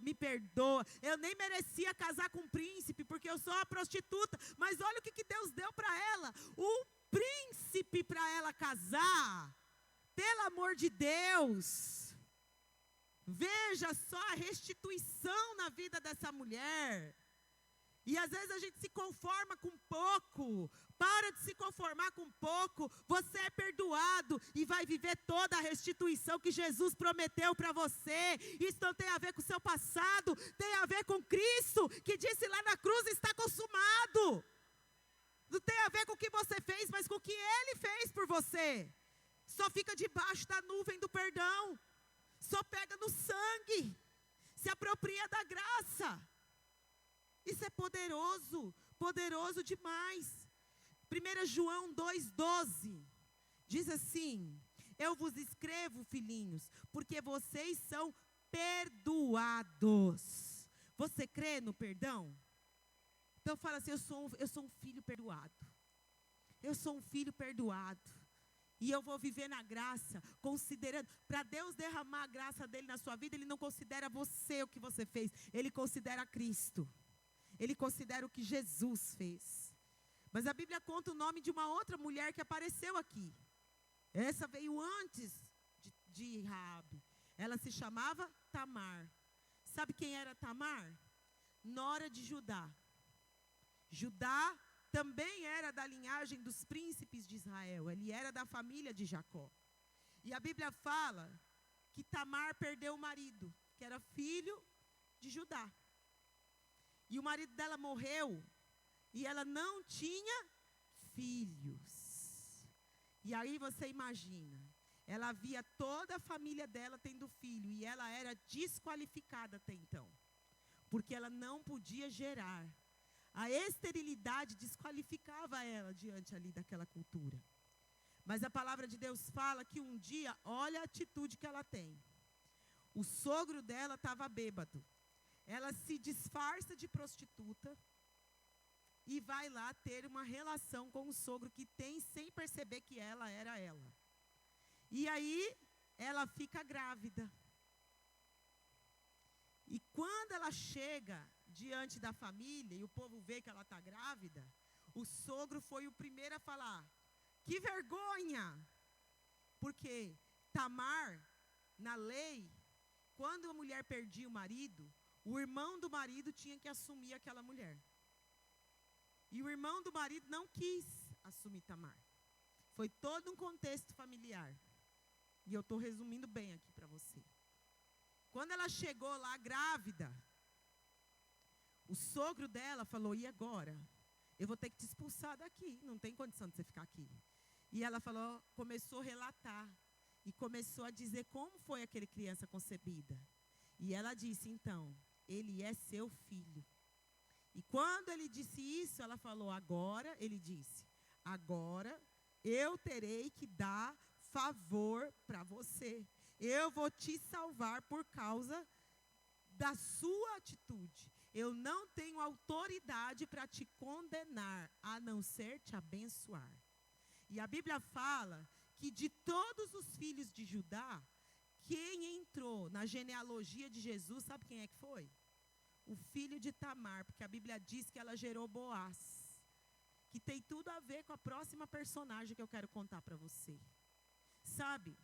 me perdoa. Eu nem merecia casar com um príncipe, porque eu sou uma prostituta. Mas olha o que Deus deu para ela. Um príncipe para ela casar. Pelo amor de Deus. Veja só a restituição na vida dessa mulher. E às vezes a gente se conforma com pouco. Para de se conformar com pouco. Você é perdoado e vai viver toda a restituição que Jesus prometeu para você. Isso não tem a ver com o seu passado, tem a ver com Cristo, que disse lá na cruz: está consumado. Não tem a ver com o que você fez, mas com o que Ele fez por você. Só fica debaixo da nuvem do perdão. Só pega no sangue. Se apropria da graça. Isso é poderoso, poderoso demais. 1 João 2,12 diz assim: eu vos escrevo, filhinhos, porque vocês são perdoados. Você crê no perdão? Então fala assim: eu sou um filho perdoado. Eu sou um filho perdoado. E eu vou viver na graça, considerando, para Deus derramar a graça dele na sua vida, Ele não considera você o que você fez, Ele considera Cristo. Ele considera o que Jesus fez. Mas a Bíblia conta o nome de uma outra mulher que apareceu aqui. Essa veio antes de Raabe. Ela se chamava Tamar. Sabe quem era Tamar? Nora de Judá. Judá também era da linhagem dos príncipes de Israel. Ele era da família de Jacó. E a Bíblia fala que Tamar perdeu o marido, que era filho de Judá. E o marido dela morreu, e ela não tinha filhos. E aí você imagina, ela via toda a família dela tendo filho, e ela era desqualificada até então, porque ela não podia gerar. A esterilidade desqualificava ela diante ali daquela cultura. Mas a palavra de Deus fala que um dia, olha a atitude que ela tem. O sogro dela estava bêbado. Ela se disfarça de prostituta e vai lá ter uma relação com o sogro que tem, sem perceber que ela era ela. E aí, ela fica grávida. E quando ela chega diante da família e o povo vê que ela está grávida, o sogro foi o primeiro a falar: que vergonha! Porque Tamar, na lei, quando a mulher perdia o marido, o irmão do marido tinha que assumir aquela mulher. E o irmão do marido não quis assumir Tamar. Foi todo um contexto familiar. E eu estou resumindo bem aqui para você. Quando ela chegou lá grávida, o sogro dela falou: e agora? Eu vou ter que te expulsar daqui, não tem condição de você ficar aqui. E ela falou, começou a relatar. E começou a dizer como foi aquele criança concebida. E ela disse: então, ele é seu filho. E quando ele disse isso, ela falou: agora, ele disse: agora eu terei que dar favor para você. Eu vou te salvar por causa da sua atitude. Eu não tenho autoridade para te condenar, a não ser te abençoar. E a Bíblia fala que de todos os filhos de Judá, quem entrou na genealogia de Jesus, sabe quem é que foi? O filho de Tamar, porque a Bíblia diz que ela gerou Boaz, que tem tudo a ver com a próxima personagem que eu quero contar para você. Sabe,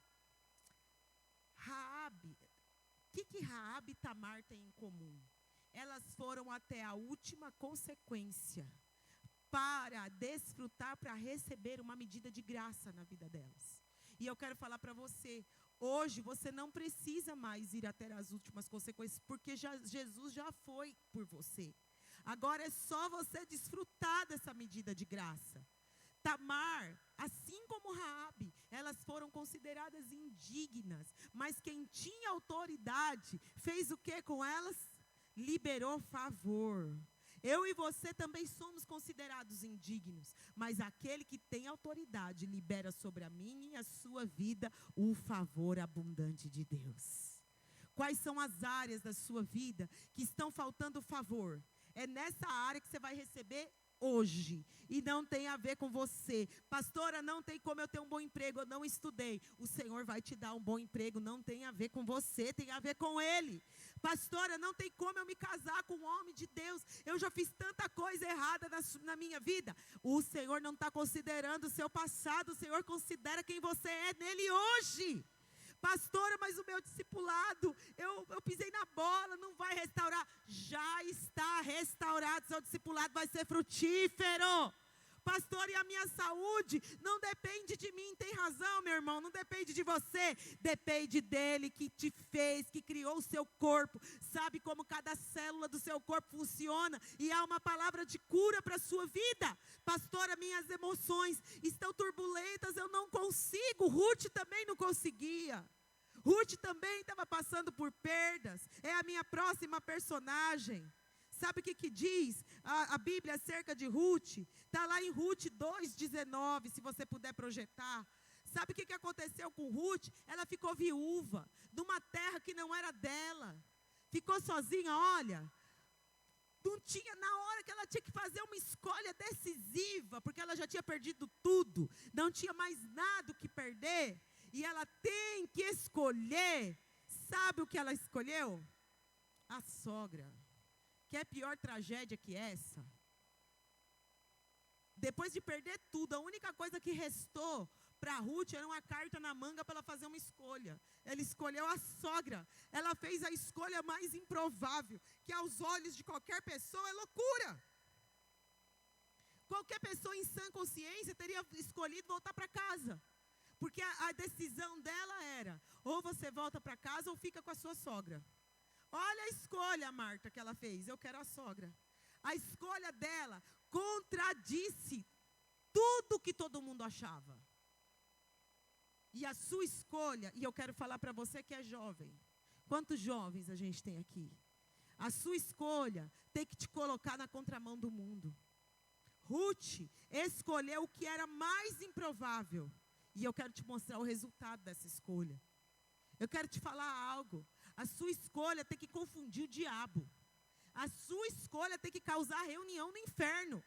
Raabe, o que Raabe e Tamar têm em comum? Elas foram até a última consequência para desfrutar, para receber uma medida de graça na vida delas. E eu quero falar para você, hoje você não precisa mais ir até as últimas consequências, porque Jesus já foi por você. Agora é só você desfrutar dessa medida de graça. Tamar, assim como Raabe, elas foram consideradas indignas, mas quem tinha autoridade fez o que com elas? Liberou favor. Eu e você também somos considerados indignos, mas aquele que tem autoridade libera sobre a minha e a sua vida o favor abundante de Deus. Quais são as áreas da sua vida que estão faltando favor? É nessa área que você vai receber hoje, e não tem a ver com você. Pastora, não tem como eu ter um bom emprego, eu não estudei. O Senhor vai te dar um bom emprego, não tem a ver com você, tem a ver com Ele. Pastora, não tem como eu me casar com um homem de Deus, eu já fiz tanta coisa errada na minha vida. O Senhor não está considerando o seu passado, o Senhor considera quem você é nele hoje. Pastora, mas o meu discipulado, eu pisei na bola, não vai restaurar. Já está restaurado, seu discipulado vai ser frutífero. Pastor, e a minha saúde não depende de mim, tem razão, meu irmão, não depende de você, depende dele que te fez, que criou o seu corpo, sabe como cada célula do seu corpo funciona, e há uma palavra de cura para a sua vida. Pastora, minhas emoções estão turbulentas, eu não consigo. Ruth também não conseguia. Ruth também estava passando por perdas, é a minha próxima personagem. Sabe o que diz a Bíblia acerca de Ruth? Está lá em Ruth 2,19, se você puder projetar. Sabe o que aconteceu com Ruth? Ela ficou viúva, de uma terra que não era dela. Ficou sozinha, olha. Não tinha, na hora que ela tinha que fazer uma escolha decisiva, porque ela já tinha perdido tudo, não tinha mais nada o que perder. E ela tem que escolher. Sabe o que ela escolheu? A sogra. Quer pior tragédia que essa? Depois de perder tudo, a única coisa que restou para Ruth era uma carta na manga para ela fazer uma escolha. Ela escolheu a sogra. Ela fez a escolha mais improvável, que aos olhos de qualquer pessoa é loucura. Qualquer pessoa em sã consciência teria escolhido voltar para casa. Porque a decisão dela era, ou você volta para casa ou fica com a sua sogra. Olha a escolha, Marta, que ela fez. Eu quero a sogra. A escolha dela contradisse tudo que todo mundo achava. E a sua escolha, e eu quero falar para você que é jovem. Quantos jovens a gente tem aqui? A sua escolha tem que te colocar na contramão do mundo. Ruth escolheu o que era mais improvável. E eu quero te mostrar o resultado dessa escolha. Eu quero te falar algo. A sua escolha tem que confundir o diabo. A sua escolha tem que causar reunião no inferno.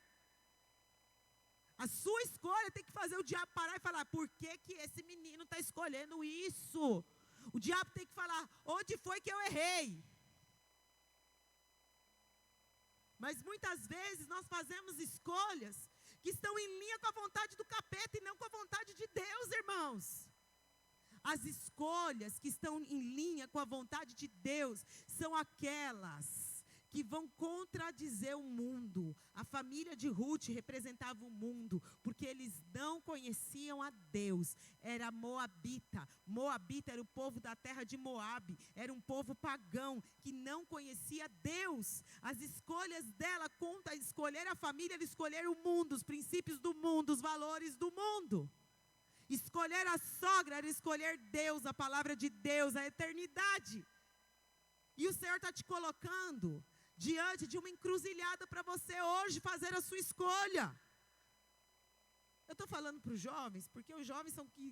A sua escolha tem que fazer o diabo parar e falar, por que esse menino está escolhendo isso? O diabo tem que falar, onde foi que eu errei? Mas muitas vezes nós fazemos escolhas que estão em linha com a vontade do capeta e não com a vontade de Deus, irmãos. As escolhas que estão em linha com a vontade de Deus são aquelas que vão contradizer o mundo. A família de Ruth representava o mundo, porque eles não conheciam a Deus. Era moabita. Moabita era o povo da terra de Moabe. Era um povo pagão que não conhecia Deus. As escolhas dela contra escolher a família, era escolher o mundo, os princípios do mundo, os valores do mundo. Escolher a sogra era escolher Deus, a palavra de Deus, a eternidade. E o Senhor está te colocando diante de uma encruzilhada para você hoje fazer a sua escolha. Eu estou falando para os jovens, porque os jovens são que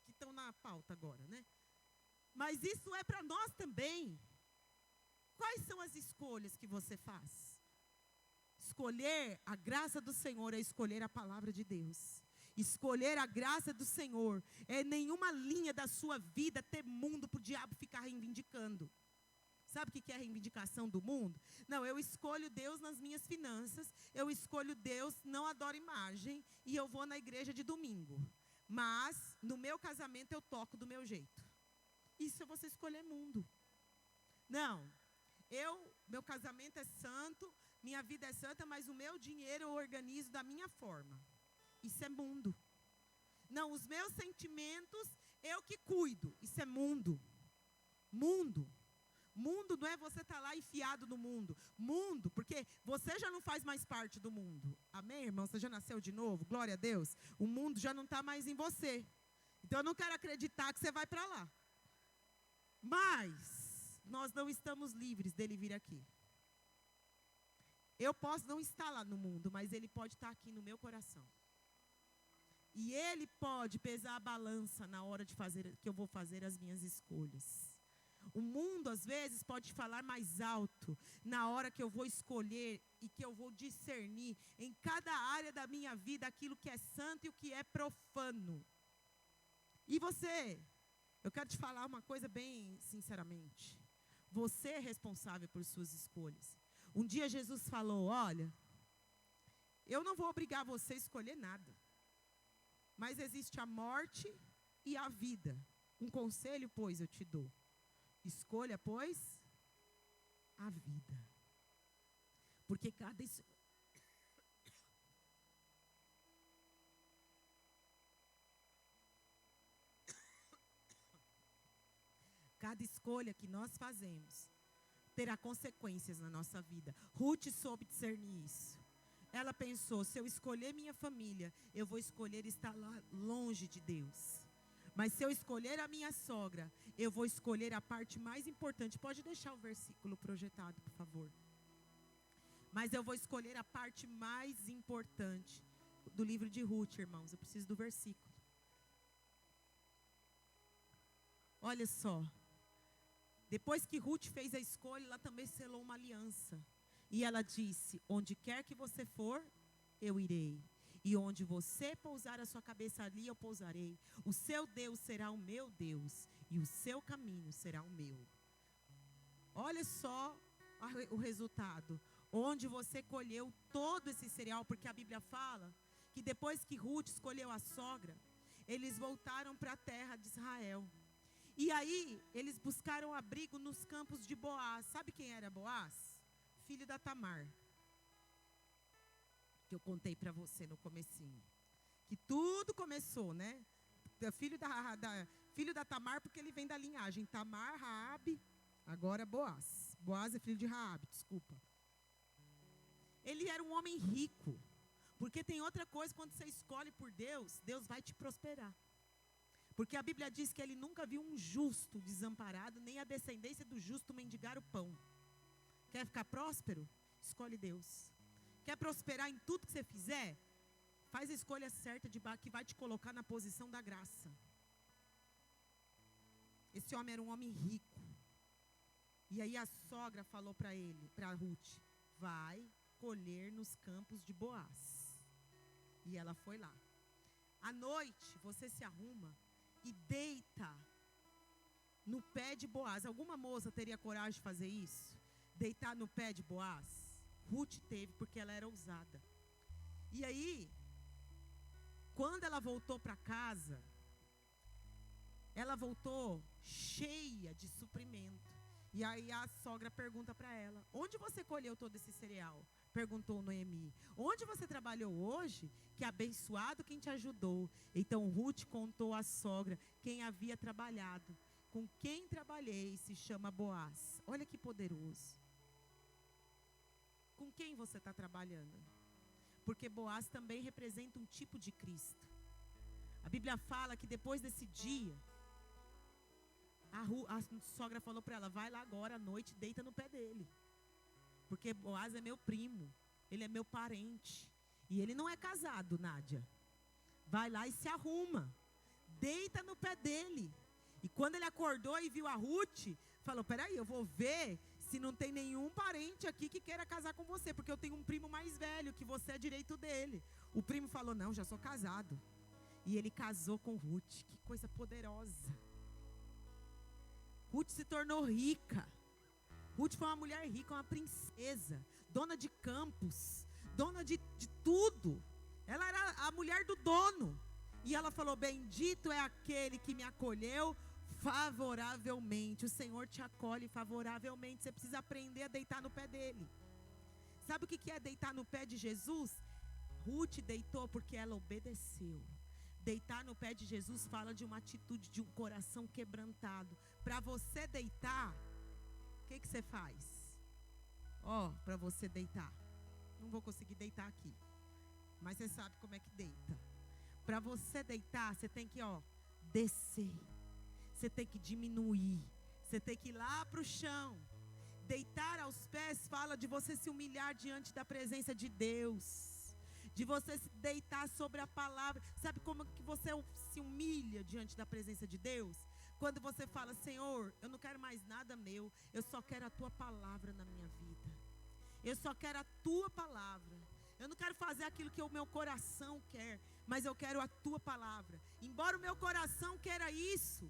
estão na pauta agora, né? Mas isso é para nós também. Quais são as escolhas que você faz? Escolher a graça do Senhor é escolher a palavra de Deus. Escolher a graça do Senhor é nenhuma linha da sua vida ter mundo para o diabo ficar reivindicando. Sabe o que é a reivindicação do mundo? Não, eu escolho Deus nas minhas finanças, eu escolho Deus, não adoro imagem, e eu vou na igreja de domingo. Mas, no meu casamento, eu toco do meu jeito. Isso é você escolher mundo. Não, meu casamento é santo, minha vida é santa, mas o meu dinheiro eu organizo da minha forma. Isso é mundo. Não, os meus sentimentos, eu que cuido. Isso é mundo. Mundo. Mundo não é você estar lá enfiado no mundo. Mundo, porque você já não faz mais parte do mundo. Amém, irmão? Você já nasceu de novo? Glória a Deus. O mundo já não está mais em você. Então eu não quero acreditar que você vai para lá. Mas nós não estamos livres dele vir aqui. Eu posso não estar lá no mundo, mas ele pode estar aqui no meu coração. E ele pode pesar a balança na hora de fazer, que eu vou fazer as minhas escolhas. O mundo, às vezes, pode falar mais alto na hora que eu vou escolher e que eu vou discernir em cada área da minha vida aquilo que é santo e o que é profano. E você, eu quero te falar uma coisa bem sinceramente. Você é responsável por suas escolhas. Um dia Jesus falou, olha, eu não vou obrigar você a escolher nada. Mas existe a morte e a vida. Um conselho, pois, eu te dou. Escolha, pois, a vida. Porque cada escolha que nós fazemos terá consequências na nossa vida. Ruth soube discernir isso. Ela pensou, se eu escolher minha família, eu vou escolher estar lá longe de Deus. Mas se eu escolher a minha sogra, eu vou escolher a parte mais importante. Pode deixar o versículo projetado, por favor. Mas eu vou escolher a parte mais importante do livro de Ruth, irmãos. Eu preciso do versículo. Olha só. Depois que Ruth fez a escolha, ela também selou uma aliança. E ela disse, onde quer que você for, eu irei. E onde você pousar a sua cabeça, ali eu pousarei. O seu Deus será o meu Deus, e o seu caminho será o meu. Olha só o resultado. Onde você colheu todo esse cereal, porque a Bíblia fala que depois que Ruth escolheu a sogra, eles voltaram para a terra de Israel. E aí, eles buscaram abrigo nos campos de Boaz. Sabe quem era Boaz? Filho da Tamar. Que eu contei para você no comecinho. Que tudo começou, né? Filho da Tamar, porque ele vem da linhagem. Tamar, Raabe, agora Boaz. Boaz é filho de Raabe, desculpa. Ele era um homem rico. Porque tem outra coisa, quando você escolhe por Deus, Deus vai te prosperar. Porque a Bíblia diz que ele nunca viu um justo desamparado, nem a descendência do justo mendigar o pão. Quer ficar próspero? Escolhe Deus. Quer prosperar em tudo que você fizer? Faz a escolha certa que vai te colocar na posição da graça. Esse homem era um homem rico. E aí a sogra falou para ele, para Ruth, vai colher nos campos de Boaz. E ela foi lá. À noite, você se arruma e deita no pé de Boaz. Alguma moça teria coragem de fazer isso? Deitar no pé de Boaz? Ruth teve, porque ela era ousada. E aí, quando ela voltou para casa, ela voltou cheia de suprimento. E aí a sogra pergunta para ela, onde você colheu todo esse cereal? Perguntou Noemi. Onde você trabalhou hoje? Que abençoado quem te ajudou. Então Ruth contou à sogra quem havia trabalhado. Com quem trabalhei se chama Boaz. Olha que poderoso. Com quem você está trabalhando? Porque Boaz também representa um tipo de Cristo. A Bíblia fala que depois desse dia, a sogra falou para ela, vai lá agora à noite, deita no pé dele. Porque Boaz é meu primo, ele é meu parente. E ele não é casado, Nádia. Vai lá e se arruma. Deita no pé dele. E quando ele acordou e viu a Ruth, falou, peraí, eu vou ver se não tem nenhum parente aqui que queira casar com você, porque eu tenho um primo mais velho, que você é direito dele. O primo falou, não, já sou casado. E ele casou com Ruth. Que coisa poderosa. Ruth se tornou rica. Ruth foi uma mulher rica, uma princesa, dona de campos, dona de tudo. Ela era a mulher do dono. E ela falou, bendito é aquele que me acolheu favoravelmente. O Senhor te acolhe favoravelmente. Você precisa aprender a deitar no pé dele. Sabe o que é deitar no pé de Jesus? Ruth deitou porque ela obedeceu. Deitar no pé de Jesus fala de uma atitude de um coração quebrantado. Para você deitar, o que você faz? Para você deitar. Não vou conseguir deitar aqui. Mas você sabe como é que deita. Para você deitar, você tem que, descer. Você tem que diminuir. Você tem que ir lá para o chão. Deitar aos pés fala de você se humilhar diante da presença de Deus. De você se deitar sobre a palavra. Sabe como que você se humilha diante da presença de Deus? Quando você fala, Senhor, eu não quero mais nada meu. Eu só quero a Tua palavra na minha vida. Eu só quero a Tua palavra. Eu não quero fazer aquilo que o meu coração quer, mas eu quero a Tua palavra. Embora o meu coração queira isso,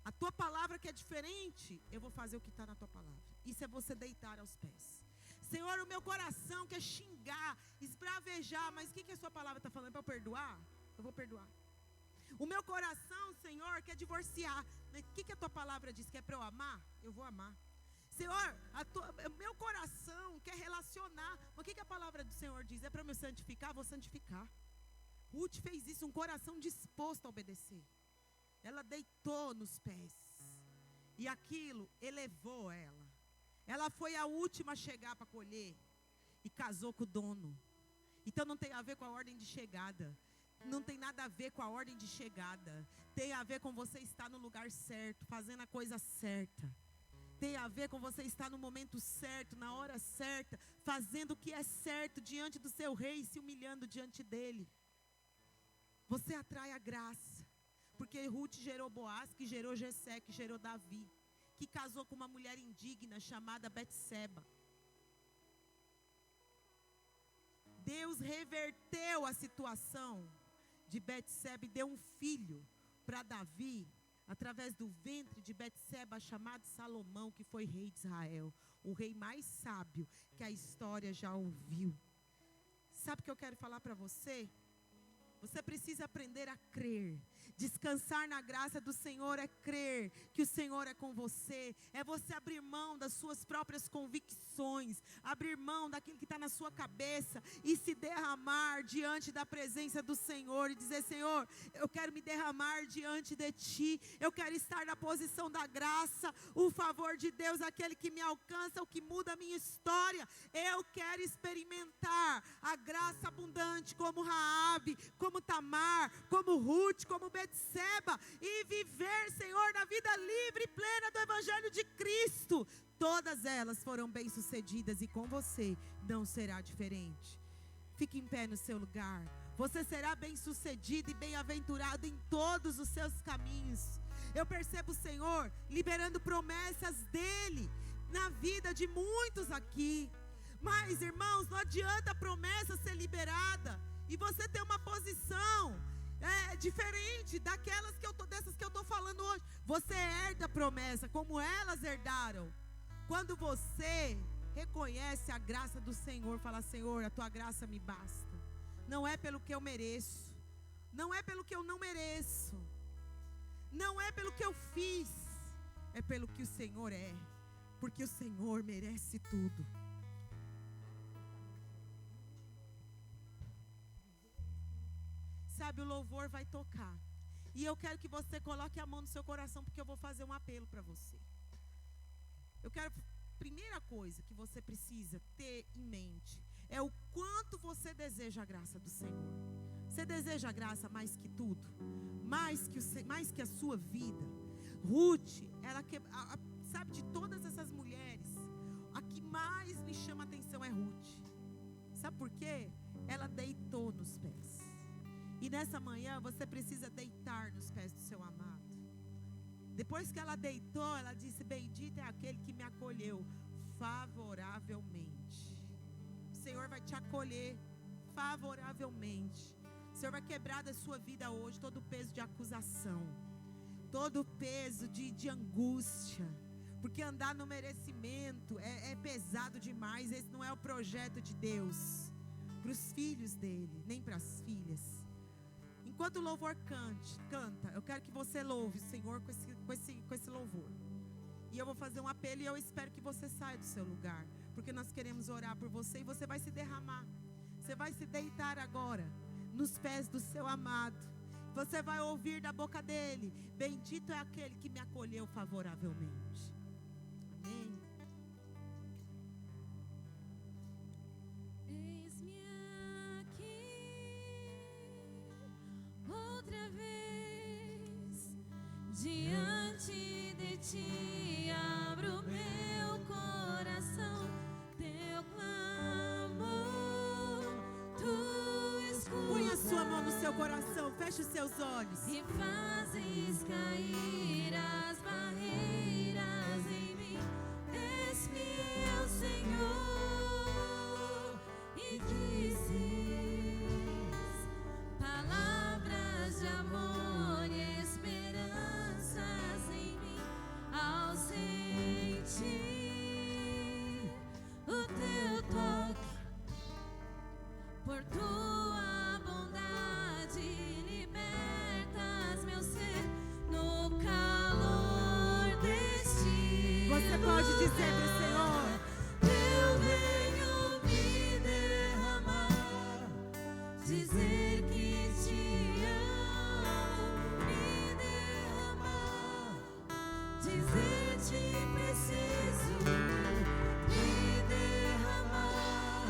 a Tua palavra que é diferente, eu vou fazer o que está na Tua palavra. Isso é você deitar aos pés. Senhor, o meu coração quer xingar, esbravejar, mas o que a Sua palavra está falando? Para eu perdoar? Eu vou perdoar. O meu coração, Senhor, quer divorciar. O que a tua palavra diz? Que é para eu amar? Eu vou amar. Senhor, o meu coração quer relacionar. Mas o que a palavra do Senhor diz? É para eu me santificar? Vou santificar. Ruth fez isso, um coração disposto a obedecer. Ela deitou nos pés. E aquilo elevou ela. Ela foi a última a chegar para colher. E casou com o dono. Então não tem a ver com a ordem de chegada. Não tem nada a ver com a ordem de chegada. Tem a ver com você estar no lugar certo, fazendo a coisa certa. Tem a ver com você estar no momento certo, na hora certa, fazendo o que é certo diante do seu rei, se humilhando diante dele. Você atrai a graça. Porque Ruth gerou Boaz, que gerou Jessé, que gerou Davi, que casou com uma mulher indigna chamada Betseba. Deus reverteu a situação de Betseba e deu um filho para Davi, através do ventre de Betseba, chamado Salomão, que foi rei de Israel, o rei mais sábio que a história já ouviu. Sabe o que eu quero falar para você? Você precisa aprender a crer. Descansar na graça do Senhor é crer que o Senhor é com você. É você abrir mão das suas próprias convicções, abrir mão daquilo que está na sua cabeça e se derramar diante da presença do Senhor e dizer: Senhor, eu quero me derramar diante de Ti. Eu quero estar na posição da graça, o favor de Deus, aquele que me alcança, o que muda a minha história. Eu quero experimentar a graça abundante como Raabe, como Tamar, como Ruth, como Betseba, e viver, Senhor, na vida livre e plena do Evangelho de Cristo. Todas elas foram bem-sucedidas e com você não será diferente. Fique em pé no seu lugar. Você será bem-sucedido e bem-aventurado em todos os seus caminhos. Eu percebo o Senhor liberando promessas dEle na vida de muitos aqui. Mas, irmãos, não adianta a promessa ser liberada e você ter uma posição diferente dessas que eu estou falando hoje. Você herda a promessa como elas herdaram. Quando você reconhece a graça do Senhor, fala: Senhor, a tua graça me basta. Não é pelo que eu mereço, não é pelo que eu não mereço, não é pelo que eu fiz, é pelo que o Senhor é, porque o Senhor merece tudo. Sabe, o louvor vai tocar. E eu quero que você coloque a mão no seu coração, porque eu vou fazer um apelo para você. Primeira coisa que você precisa ter em mente é o quanto você deseja a graça do Senhor. Você deseja a graça mais que tudo? Mais que a sua vida? Ruth, sabe, de todas essas mulheres, a que mais me chama a atenção é Ruth. Sabe por quê? Ela deitou nos pés. E nessa manhã você precisa deitar nos pés do seu amado. Depois que ela deitou, ela disse: bendito é aquele que me acolheu favoravelmente. O Senhor vai te acolher favoravelmente. O Senhor vai quebrar da sua vida hoje todo o peso de acusação, todo o peso de angústia. Porque andar no merecimento é pesado demais. Esse não é o projeto de Deus para os filhos dele, nem para as filhas. Enquanto o louvor canta, eu quero que você louve o Senhor com esse louvor. E eu vou fazer um apelo e eu espero que você saia do seu lugar, porque nós queremos orar por você e você vai se derramar. Você vai se deitar agora nos pés do seu amado. Você vai ouvir da boca dele: bendito é aquele que me acolheu favoravelmente. Amém. Outra vez diante de ti abro meu coração, teu clamor tu escutas. Põe a sua mão no seu coração, feche os seus olhos e fazes cair as barreiras em mim. Eis-me, ó Senhor, e dizes palavras de amor e esperanças em mim. Ao sentir o teu toque, por tua bondade libertas você pode dizer para o Senhor? Eu venho me derramar, dizer que te amo, me derramar, dizer te preciso, me derramar,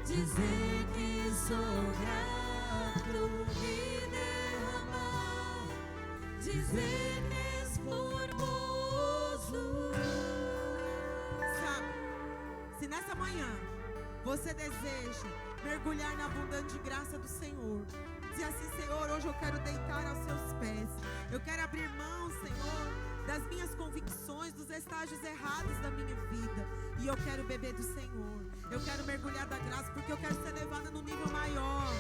dizer que sou grato, me derramar, dizer que és formoso. Sabe, se nessa manhã você deseja mergulhar na abundante graça do Senhor, dizer assim: Senhor, hoje eu quero deitar aos seus pés, eu quero abrir mão, Senhor, das minhas convicções, dos estágios errados da minha vida, e eu quero beber do Senhor, eu quero mergulhar da graça, porque eu quero ser levada num nível maior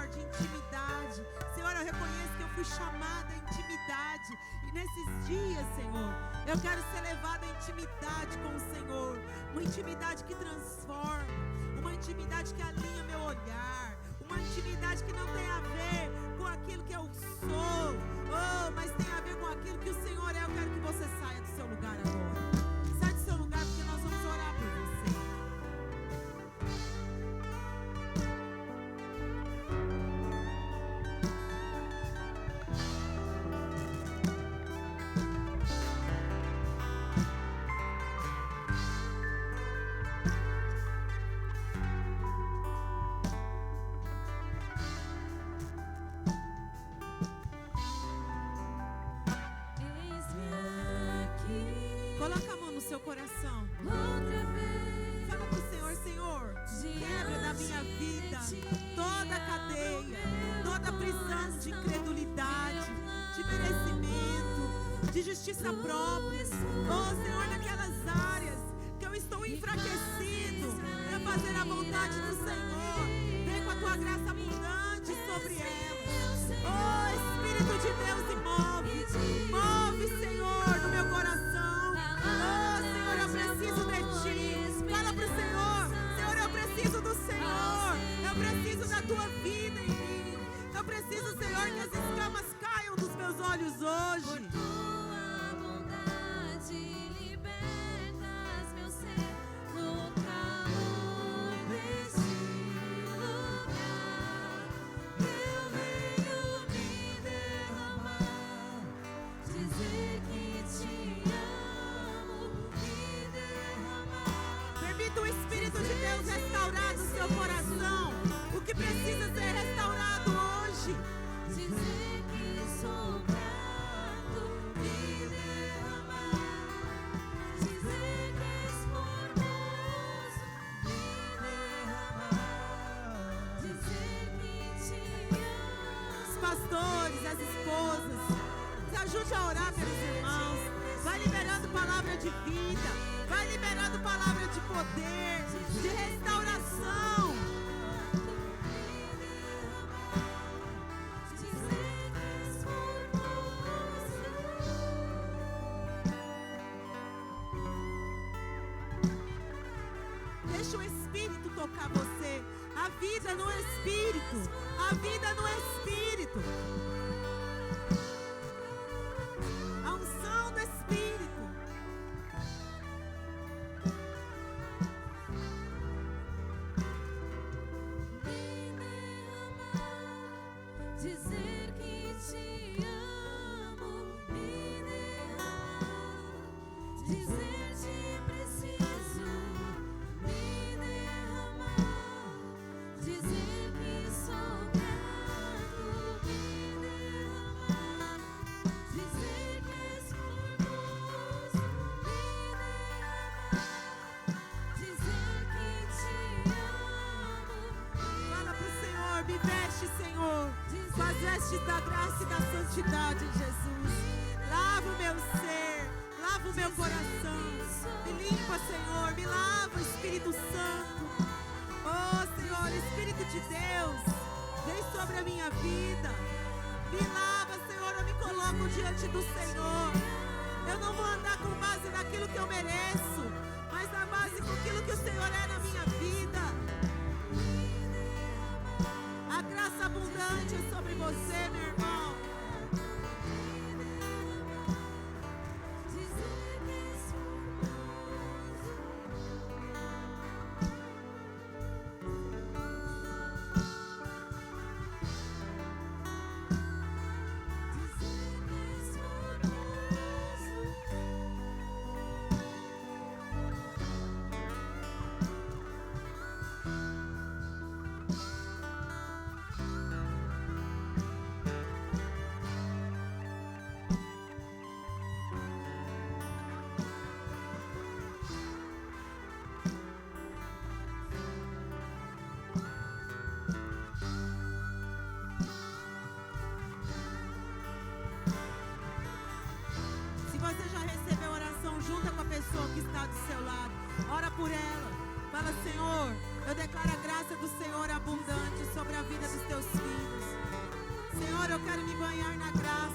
de intimidade. Senhor, eu reconheço que eu fui chamada à intimidade, e nesses dias, Senhor, eu quero ser levada à intimidade com o Senhor, uma intimidade que transforma, uma intimidade que alinha meu olhar, uma intimidade que não tem a ver com aquilo que eu sou, mas tem a ver com aquilo que o Senhor é. Eu quero que você saia do seu lugar agora. Sai do seu lugar, porque nós vamos orar por você. Eis-me aqui Coloca a mão no seu coração. outra vez. Fala pro Senhor: Senhor, quebra da minha vida toda a cadeia, toda a prisão de incredulidade, de merecimento, de justiça própria. Senhor, naquelas áreas que eu estou enfraquecido para fazer a vontade do Senhor, vem com a tua graça abundante sobre elas. Espírito de Deus, move, Senhor, no meu coração. Senhor, eu preciso de ti. Fala pro Senhor: Senhor, eu preciso do Senhor, eu preciso da tua vida em mim. Eu preciso, Senhor, que as escamas caiam dos meus olhos hoje. Tua bondade libertas meu ser no calor deste lugar. Eu venho me derramar, dizer que te amo, me derramar. Permita o Espírito de Deus restaurar no seu coração o que precisa ser restaurado hoje. Dizer que sou grato, me derramar, dizer que és formoso, me derramar, dizer que te amo. Os pastores, as esposas, nos ajude a orar pelos irmãos. Vai liberando palavra de vida, vai liberando palavra de poder, de restauração. Deixa o Espírito tocar você. A vida no Espírito, a vida no Espírito, a unção do Espírito. Dizer que te amo, me derramar, dizer te preciso, me derramar, dizer que sou grato, me derramar, dizer que és formoso, me derramar, dizer que te amo. Fala pro Senhor: me veste, Senhor, com as vestes da graça e da santidade, Jesus. Lava o meu ser, lava o meu coração. Me limpa, Senhor, me lava, Espírito Santo. Senhor, Espírito de Deus, vem sobre a minha vida. Me lava, Senhor, eu me coloco diante do Senhor. Eu não vou andar com base naquilo que eu mereço, mas na base com aquilo que o Senhor é na minha vida. A graça abundante é sobre você, meu irmão. Dizer que és Senhor, eu declaro a graça do Senhor abundante sobre a vida dos teus filhos. Senhor, eu quero me banhar na graça.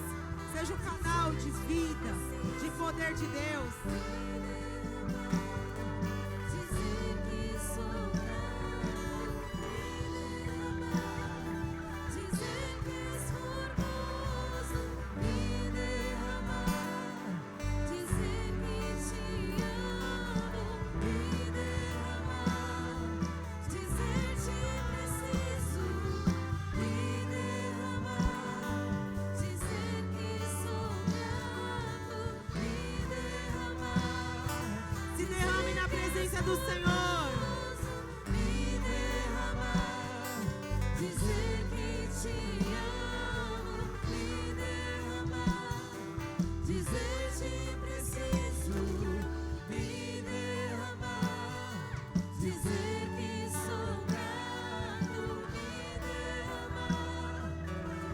Seja o canal de vida, de poder de Deus. Dizer que sou grato, me derramar. Dizer que és formoso, me derramar. Dizer que te amo, me derramar. Dizer te preciso, me derramar. Dizer que sou grato, me derramar. Se derrame na presença do Senhor. Me derramar, dizer que te amo, me derramar, dizer te preciso, me derramar, dizer que sou grato, me derramar,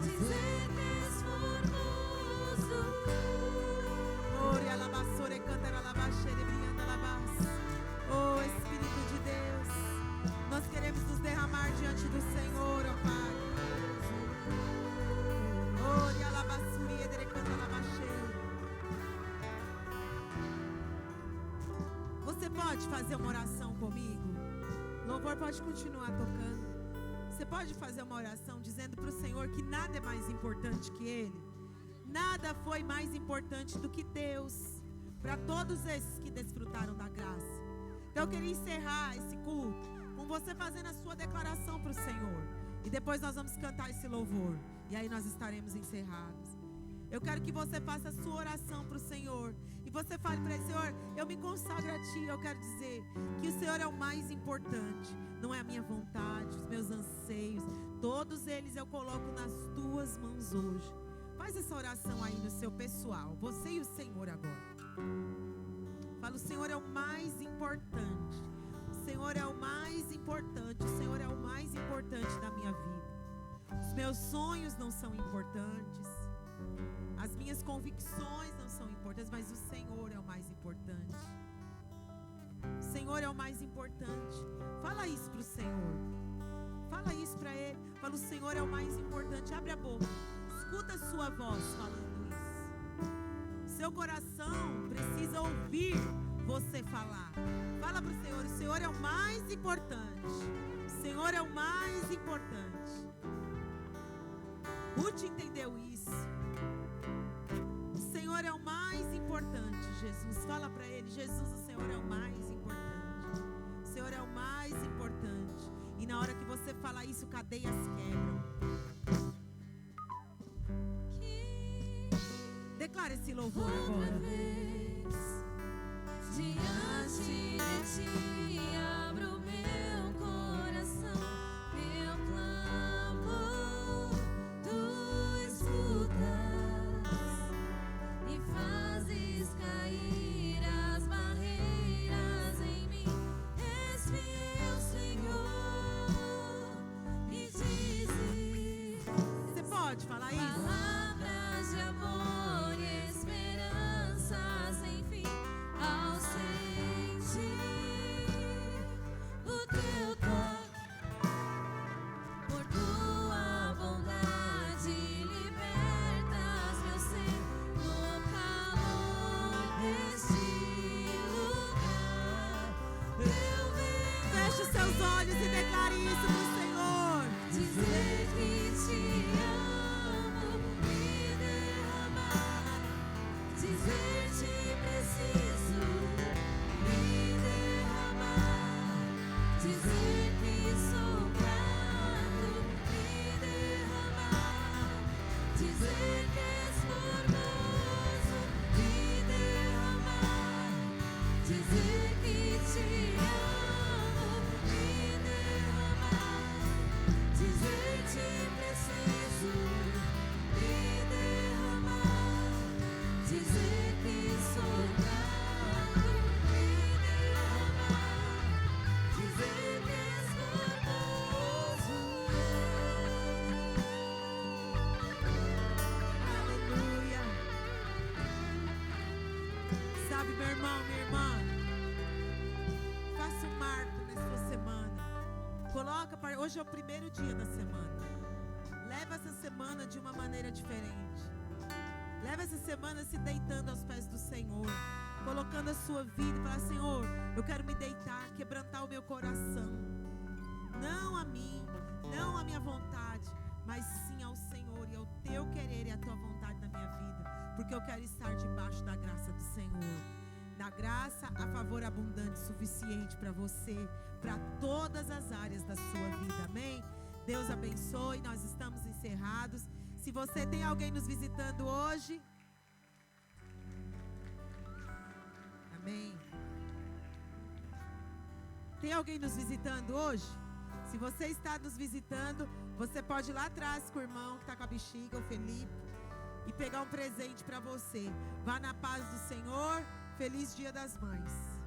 dizer que és formoso. Ore alabassore cantara alabaxere brilhando alabás. Oh Espírito de Deus, nós queremos nos derramar diante do Senhor, ó Pai. Ore alabassuri edere canta alabaxere. Você pode fazer uma oração comigo? O louvor pode continuar tocando. Você pode fazer uma oração dizendo para o Senhor que nada é mais importante que Ele. Nada foi mais importante do que Deus para todos esses que desfrutaram da graça. Então eu queria encerrar esse culto com você fazendo a sua declaração para o Senhor. E depois nós vamos cantar esse louvor. E aí nós estaremos encerrados. Eu quero que você faça a sua oração para o Senhor. E você fale para ele: Senhor, eu me consagro a Ti. Eu quero dizer que o Senhor é o mais importante. Não é a minha vontade, os meus anseios. Todos eles eu coloco nas Tuas mãos hoje. Faz essa oração aí no seu pessoal. Você e o Senhor agora. Fala: o Senhor é o mais importante. O Senhor é o mais importante. O Senhor é o mais importante da minha vida. Os meus sonhos não são importantes. As minhas convicções não são importantes, mas o Senhor é o mais importante. O Senhor é o mais importante. Fala isso para o Senhor. Fala isso para Ele. Fala: o Senhor é o mais importante. Abre a boca. Escuta a sua voz falando isso. Seu coração precisa ouvir você falar. Fala para o Senhor: o Senhor é o mais importante. O Senhor é o mais importante. Ruth entendeu isso. O Senhor é o mais importante, Jesus. Fala para Ele: Jesus, o Senhor é o mais importante. O Senhor é o mais importante. E na hora que você fala isso, cadeias quebram. Declara esse louvor Outra agora. vez, diante de Ti, abro meu coração, meu clamor, Tu escutas e fazes cair as barreiras em mim. És fiel, Senhor, e dizes Você pode falar isso? palavras de amor e esperança sem fim ao sentir o Teu toque. Por Tua bondade libertas meu ser no calor deste lugar. Eu venho Feche os seus olhos e declare isso pro Senhor. dizer que Te amo, me derramar, dizer Te preciso, me derramar, dizer que sou grato, me derramar, dizer que és formoso, me derramar, dizer que Te amo, me derramar, dizer Te preciso, me derramar, dizer que sou grato, me derramar, dizer que és formoso. Aleluia. Sabe, meu irmão, minha irmã, faça um marco na sua semana. Hoje é o primeiro dia da semana. Leva essa semana de uma maneira diferente. Leva essa semana se deitando aos pés do Senhor, colocando a sua vida e falar: Senhor, eu quero me deitar, quebrantar o meu coração. Não a mim, não a minha vontade, mas sim ao Senhor e ao teu querer e a tua vontade na minha vida. Porque eu quero estar debaixo da graça do Senhor. Da graça a favor abundante, suficiente para você, para todas as áreas da sua vida. Amém? Deus abençoe, nós estamos encerrados. Se você tem alguém nos visitando hoje, amém. Tem alguém nos visitando hoje? Se você está nos visitando, você pode ir lá atrás com o irmão que está com a bexiga, o Felipe, e pegar um presente para você. Vá na paz do Senhor. Feliz Dia das Mães.